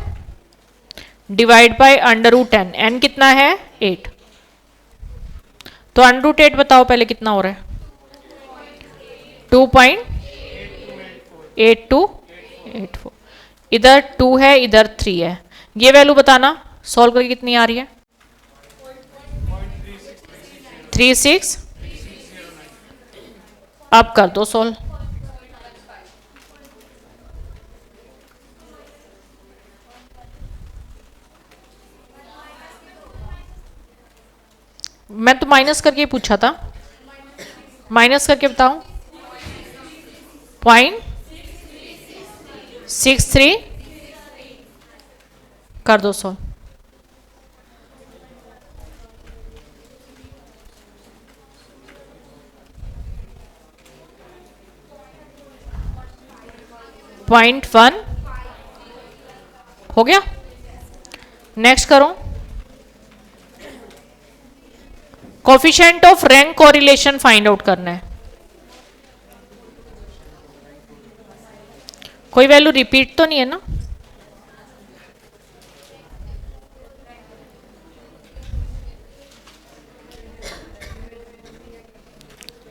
डिवाइड बाय √10, एन कितना है 8, तो √8 बताओ पहले कितना हो रहा है, 2.8284, इधर 2 है इधर 3 है, ये वैल्यू बताना सॉल्व करके कितनी आ रही है, 36। अब कर दो सॉल्व, मैं तो माइनस करके पूछा था, माइनस करके बताओ, 0.63 कर दो सॉल्व, .1 हो गया। नेक्स्ट करो, coefficient of rank correlation find out करना है, कोई वैल्यू रिपीट तो नहीं है ना,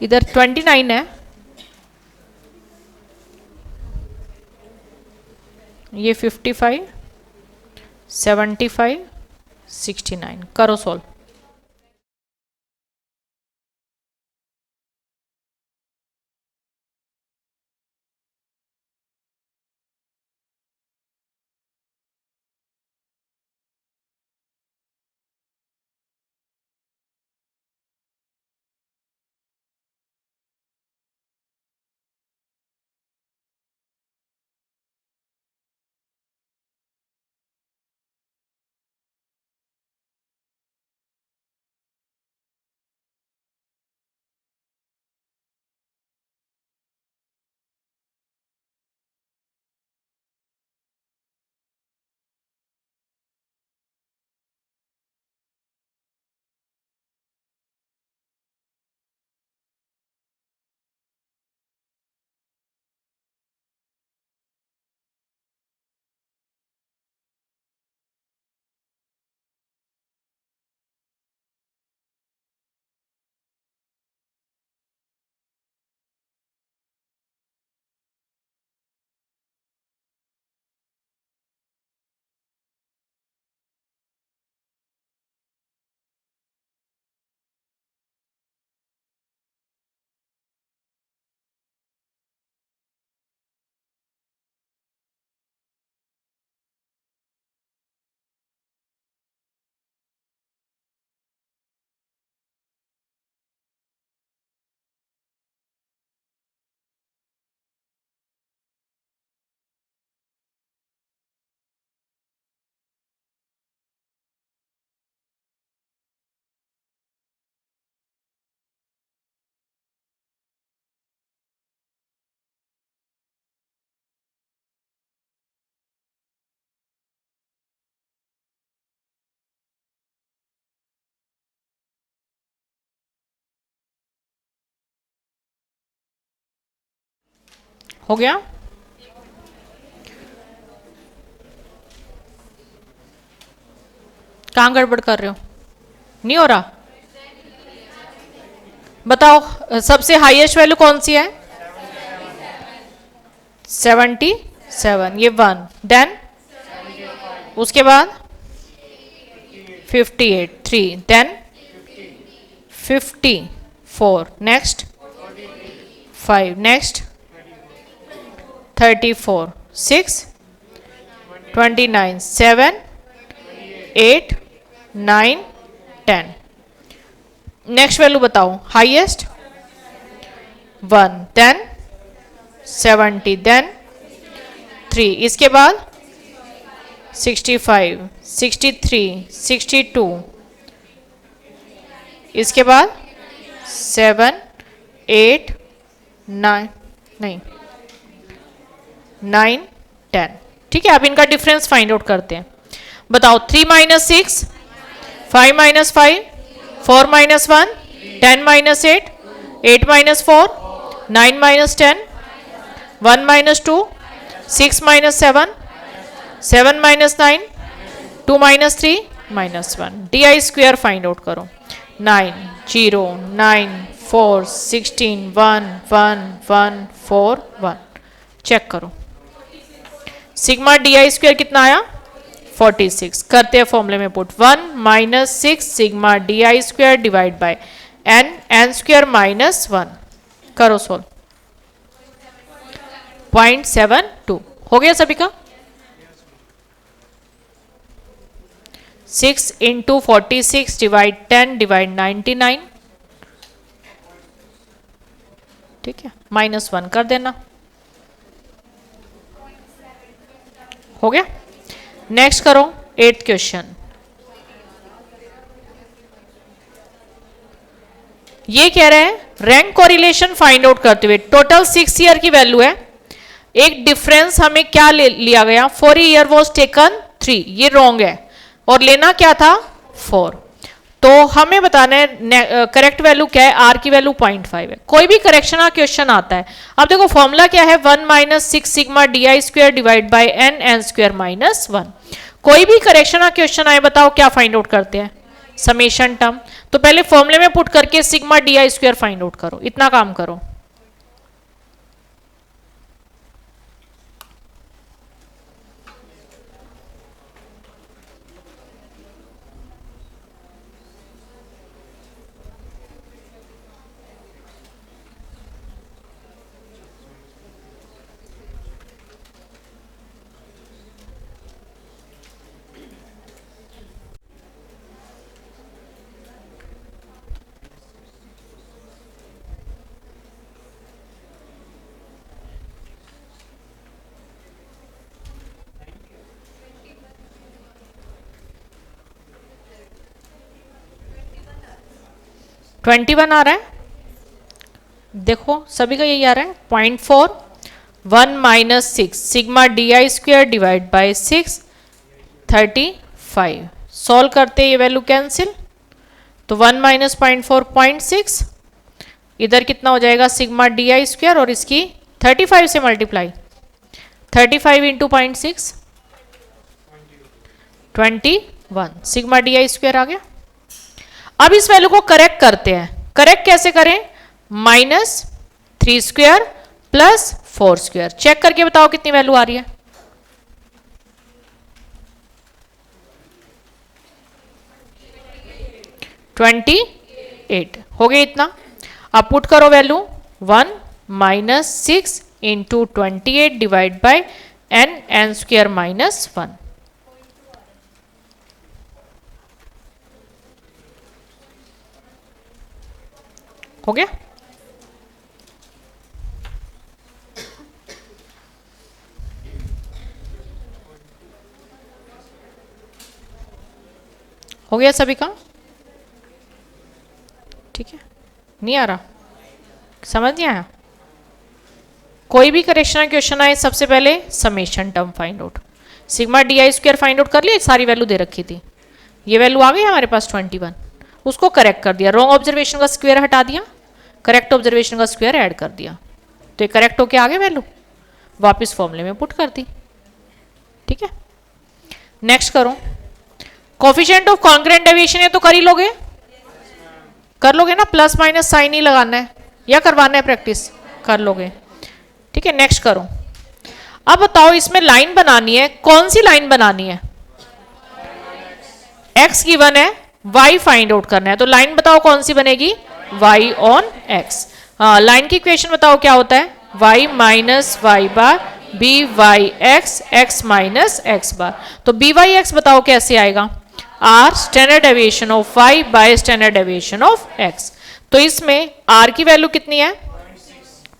इधर 29 है, ये 55, 75, 69, करो सॉल्व। हो गया, कहाँ गड़बड़ कर रहे हो, नहीं हो रहा, बताओ सबसे हाईएस्ट वैल्यू कौन सी है, 77, ये 1, देन उसके बाद 58, 3, then 54, next 5, next 34, 6, 29, 7, 8, 9, 10, next value बताओ हाईएस्ट 1, देन 70, देन 3, इसके बाद 65, 63, 62, इसके बाद 7, 8, 9, नहीं 9 10। ठीक है, अब इनका डिफरेंस फाइंड आउट करते हैं। बताओ 3 minus 6, 5 minus 5, 4 minus 1, 10 minus 8, 8 minus 4, 9 minus 10, 1 minus 2, 6 minus 7, 7 minus 9, 2 minus 3 minus 1। D I square find out करो। 9 0 9 4 16 1 1 1 4 1। चेक करो सिग्मा डी आई स्क्वेयर कितना आया 46। करते हैं फॉर्मूले में put 1 minus 6 sigma D I square divide by n n square minus 1। करो solve. 0.72 हो गया सभी का। 6 इंटू 46 डिवाइड 10 डिवाइड 99। ठीक है, -1 कर देना। हो गया। नेक्स्ट करो 8th क्वेश्चन। ये कह रहे हैं रैंक कोरिलेशन फाइंड आउट करते हुए टोटल 6 ईयर की वैल्यू है। एक डिफरेंस हमें क्या लिया गया, 4 ईयर वॉज टेकन 3, ये रॉन्ग है और लेना क्या था 4। तो हमें बताना है करेक्ट वैल्यू क्या है, आर की वैल्यू 0.5 है। कोई भी करेक्शन का क्वेश्चन आता है, अब देखो फॉर्मूला क्या है 1 minus 6 sigma D I square divide by n n square minus 1। कोई भी करेक्शन का क्वेश्चन आए बताओ क्या फाइंड आउट करते हैं, समेशन टर्म। तो पहले फॉर्मूले में पुट करके sigma D I square find out करो, इतना काम करो। ट्वेंटी 21 आ रहा है, देखो सभी का यही आ रहा है। 0.4 1 minus 6 sigma D I square divide by 6 35। Solve करते ये वैल्यू कैंसिल, तो 1 माइनस 0.4 0.6, इधर कितना हो जाएगा सिग्मा डी आई स्क्वेयर और इसकी 35 से multiply, 35 into 0.6 21 sigma D I square आ गया। अब इस वैल्यू को करेक्ट करते हैं। करेक्ट कैसे करें, -3 स्क्वायर प्लस 4 स्क्वायर। चेक करके बताओ कितनी वैल्यू आ रही है। $28 हो गया इतना। अब पुट करो value 1 minus 6 into 28 divide by n n square minus 1। हो गया। हो गया सभी का, ठीक है। नहीं आ रहा, समझ नहीं आया। कोई भी करेक्शन क्वेश्चन आए सबसे पहले summation term find out, sigma D I square find out कर लिया। एक सारी वैल्यू दे रखी थी, ये वैल्यू आ गई हमारे पास 21, उसको करेक्ट कर दिया। रॉन्ग ऑब्जर्वेशन का स्क्वायर हटा दिया, करेक्ट ऑब्जर्वेशन का स्क्वायर ऐड कर दिया, तो ये करेक्ट होके आ गया वैल्यू, वापस फॉर्मूले में पुट कर दी। ठीक है, नेक्स्ट करो। कोफिशिएंट ऑफ कॉन्ग्रुएंट डेविएशन है तो कर ही लोगे, कर लोगे ना, प्लस माइनस साइन ही लगाना है या करवाना है प्रैक्टिस, कर लोगे। ठीक है, नेक्स्ट करो। अब बताओ इसमें लाइन बनानी है, कौन सी लाइन बनानी है, x गिवन है, y फाइंड आउट करना है, तो लाइन बताओ कौन सी बनेगी, y ऑन x। लाइन की इक्वेशन बताओ क्या होता है, y minus Y bar B Y X X minus X bar. तो बी वाई एक्स बताओ कैसे आएगा, r standard deviation of y by standard deviation of x। तो इसमें r की वैल्यू कितनी है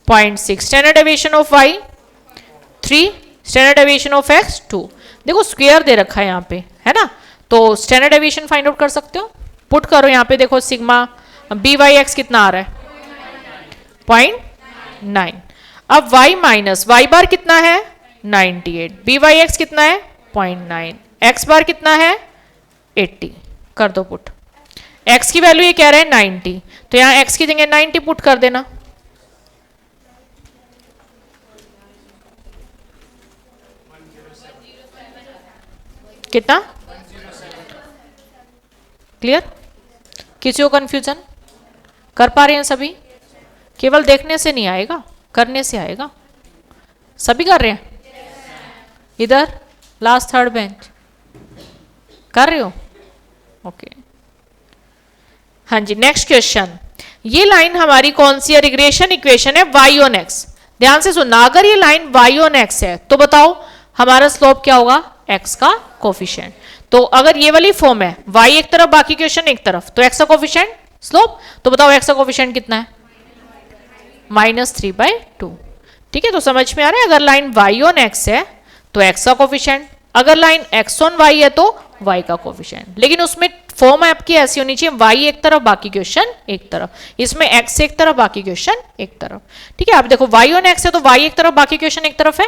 0.6, standard deviation of y 3, standard deviation of x 2। देखो स्क्वायर दे रखा है यहाँ पे, है ना, तो स्टैंडर्ड डेविएशन फाइंड आउट कर सकते हो। पुट करो यहाँ पे, देखो सिग्मा बी वाई एक्स कितना आ रहा है 0.9। अब y माइनस y बार कितना है 98, बी वाई एक्स कितना है 0.9, x बार कितना है 80, कर दो पुट। x की वैल्यू ये कह रहे हैं 90, तो यहां x की जगह 90 पुट कर देना। कितना? क्लियर? किसी को कंफ्यूजन? कर पा रहे हैं सभी? केवल देखने से नहीं आएगा, करने से आएगा। सभी कर रहे हैं? इधर लास्ट थर्ड बेंच कर रहे हो? ओके। हाँ जी, नेक्स्ट क्वेश्चन। ये लाइन हमारी कौन सी है? रिग्रेशन इक्वेशन है y ऑन x। ध्यान से सुनना, अगर ये लाइन y ऑन x है तो बताओ हमारा स्लोप क्या होगा? x का कोफिशिएंट। तो अगर ये वाली फॉर्म है y एक तरफ बाकी क्वेश्चन एक तरफ, तो x का कोफिशिएंट स्लोप, तो बताओ x का कोफिशिएंट कितना है? -3/2। ठीक है, तो समझ में आ रहा है? अगर लाइन y ऑन x है तो x का कोफिशिएंट, अगर लाइन x ऑन y है तो y का कोफिशिएंट। लेकिन उसमें फॉर्म आपकी ऐसी होनी चाहिए y एक तरफ बाकी क्वेश्चन एक तरफ, इसमें x एक तरफ बाकी क्वेश्चन एक तरफ। ठीक है, आप देखो y ऑन x है तो y एक तरफ बाकी क्वेश्चन एक तरफ है,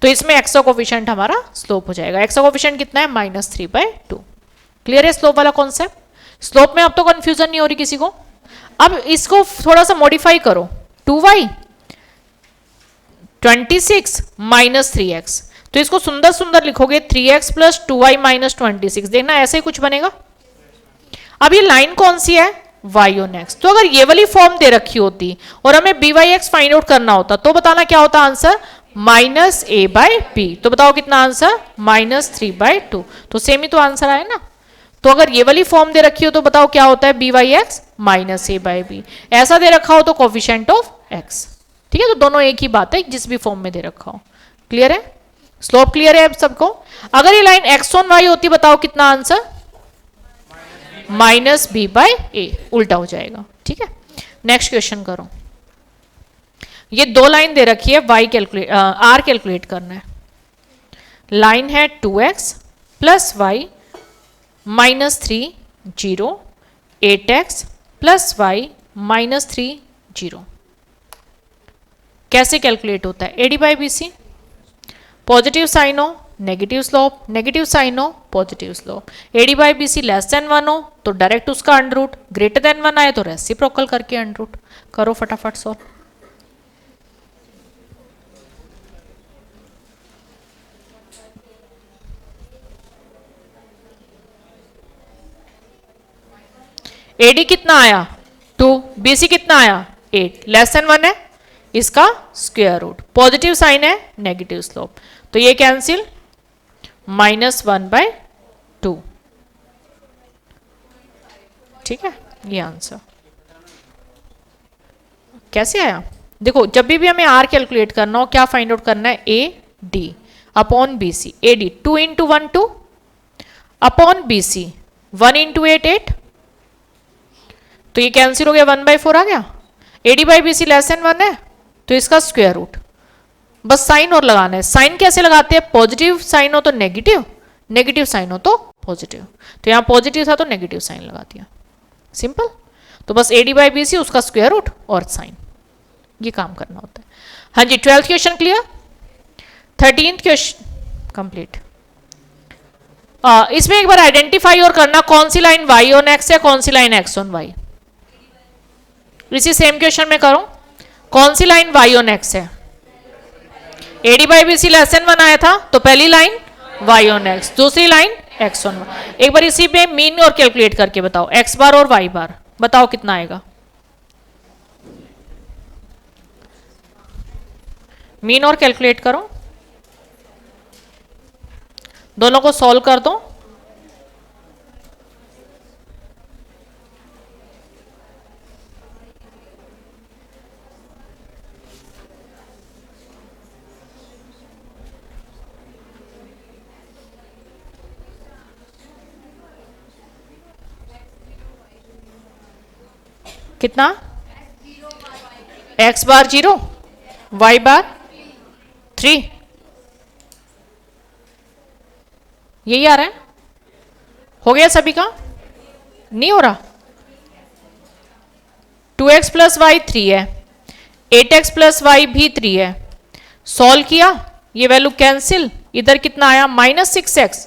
तो इसमें x का कोफिशिएंट हमारा स्लोप हो जाएगा। x का कोफिशिएंट कितना है? -3/2। क्लियर है स्लोप वाला कॉन्सेप्ट? स्लोप में अब तो कंफ्यूजन नहीं हो रही किसी को। अब इसको थोड़ा सा मॉडिफाई करो, 2y 26 -3x, तो इसको सुंदर सुंदर लिखोगे 3x + 2y - 26। देखना ऐसे ही कुछ बनेगा। अब ये लाइन कौन सी है? y on x। तो अगर ये वाली फॉर्म दे रखी होती और हमें by(x) फाइंड आउट करना होता तो बताना क्या होता आंसर? -a/b। तो बताओ कितना आंसर? -3/2। तो सेम ही तो आंसर आया ना। तो अगर ये वाली फॉर्म दे रखी हो तो बताओ क्या होता है? by(x) -a/b। ऐसा दे रखा हो तो कोफिशिएंट ऑफ x। ठीक है, तो दोनों एक ही बात है, जिस भी फॉर्म में दे रखा हो। क्लियर है? स्लोप क्लियर है अब सबको? अगर ये लाइन x ऑन y होती बताओ कितना आंसर? -b/a, उल्टा हो जाएगा। ठीक है, नेक्स्ट क्वेश्चन करो। ये दो लाइन दे रखी है, r कैलकुलेट करना है। लाइन है 2x + y -3 0, 8x + y -3 0। कैसे कैलकुलेट होता है? AD/BC। पॉजिटिव साइन हो नेगेटिव स्लोप, नेगेटिव साइन हो पॉजिटिव स्लोप। AD/BC <1 हो तो डायरेक्ट उसका अंडर रूट, >1 आए तो रेसिप्रोकल करके अंडर रूट। करो फटाफट सॉल्व। AD कितना आया? 2, BC कितना आया? 8, <1 है, इसका स्क्वायर रूट, पॉजिटिव साइन है नेगेटिव स्लोप, तो ये कैंसिल, -1/2। ठीक है, ये आंसर कैसे आया? देखो, जब भी हमें आर कैलकुलेट करना हो क्या फाइंड आउट करना है? AD upon BC। AD 2 × 1 2 upon BC 1 × 8 8, तो ये कैंसिल हो गया, 1/4 आ गया। AD/BC <1 है तो इसका स्क्वायर रूट, बस साइन और लगाना है। साइन कैसे लगाते हैं? पॉजिटिव साइन हो तो नेगेटिव, नेगेटिव साइन हो तो पॉजिटिव। तो यहां पॉजिटिव था तो नेगेटिव साइन लगा दिया, सिंपल। तो बस AD/BC उसका स्क्वायर रूट और साइन, ये काम करना होता है। हाँ जी, 12th question clear? 13th question complete. इसमें एक बार आइडेंटिफाई और करना कौन सी लाइन y ऑन x है, कौन सी लाइन x ऑन y। इसी सेम क्वेश्चन में करो, कौन सी लाइन y ऑन x है? AD/BC <1 आया था तो पहली लाइन y ऑन x, दूसरी लाइन x ऑन y। एक बार इसी पे मीन और कैलकुलेट करके बताओ, x बार और y बार, बताओ कितना आएगा? मीन और कैलकुलेट करो, दोनों को सॉल्व कर दो। कितना? x बार 0, y बार 3, यही आ रहा है? हो गया सभी का? नहीं हो रहा? 2x + y 3 है, 8x प्लस वाई भी 3 है, सॉल्व किया, ये वैल्यू कैंसिल, इधर कितना आया -6x,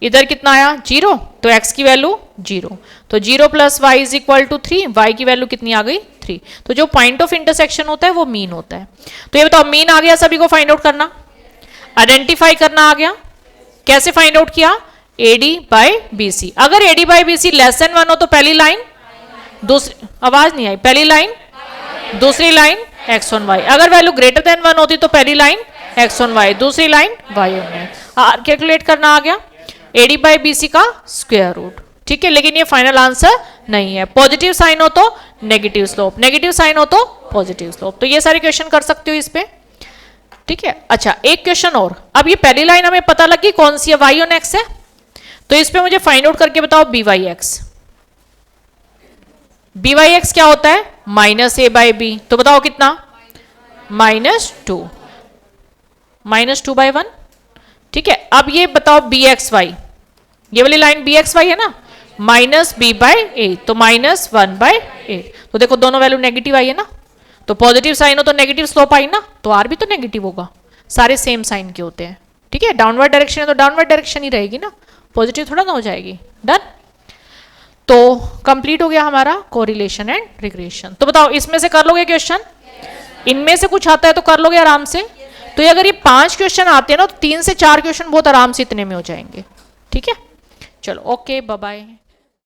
इधर कितना आया 0, तो x की वैल्यू 0, तो 0 plus y is equal to 3, y की वैल्यू कितनी आ गई 3। तो जो पॉइंट ऑफ इंटरसेक्शन होता है वो मीन होता है। तो ये बताओ मीन आ गया, सभी को फाइंड आउट करना, आइडेंटिफाई करना आ गया। कैसे फाइंड आउट किया, AD बाय BC। अगर AD by BC less than 1 हो तो पहली लाइन, दूसरी, आवाज नहीं आई, पहली लाइन, दूसरी लाइन x ऑन y। अगर वैल्यू ग्रेटर देन 1 होती तो पहली लाइन x ऑन y, दूसरी लाइन y ऑन y। आर कैलकुलेट करना आ गया, AD बाय BC का स्क्वायर रूट, ठीक है। लेकिन ये फाइनल आंसर नहीं है, पॉजिटिव साइन हो तो नेगेटिव स्लोप, नेगेटिव साइन हो तो पॉजिटिव स्लोप। तो ये सारे क्वेश्चन कर सकते हो इस पे, ठीक है। अच्छा एक क्वेश्चन और, अब ये पहली लाइन हमें पता लगी कौन सी है, y ऑन x है, तो इस पे मुझे फाइंड आउट करके बताओ ByX। ByX क्या होता है, -a बाय b, तो बताओ कितना, -2, -2/1, ठीक है। अब ये बताओ BXY, ये वाली लाइन BXY है ना, -b/8, तो -1/8, तो देखो दोनों वैल्यू नेगेटिव आई है ना, तो पॉजिटिव साइन हो तो नेगेटिव स्लोप आई ना, तो आर भी तो नेगेटिव होगा, सारे सेम साइन के होते हैं, ठीक है। डाउनवर्ड डायरेक्शन है तो डाउनवर्ड डायरेक्शन ही रहेगी ना, पॉजिटिव थोड़ा ना हो जाएगी। डन, तो कंप्लीट हो गया हमारा कोरिलेशन एंड रिग्रेशन। तो बताओ इसमें से कर लोगे क्वेश्चन, इनमें से कुछ आता है तो कर लोगे आराम से। तो ये अगर ये 5 क्वेश्चन आते हैं ना तो 3 से 4 क्वेश्चन बहुत आराम से इतने में हो जाएंगे, ठीक है। चलो ओके, बाय बाय।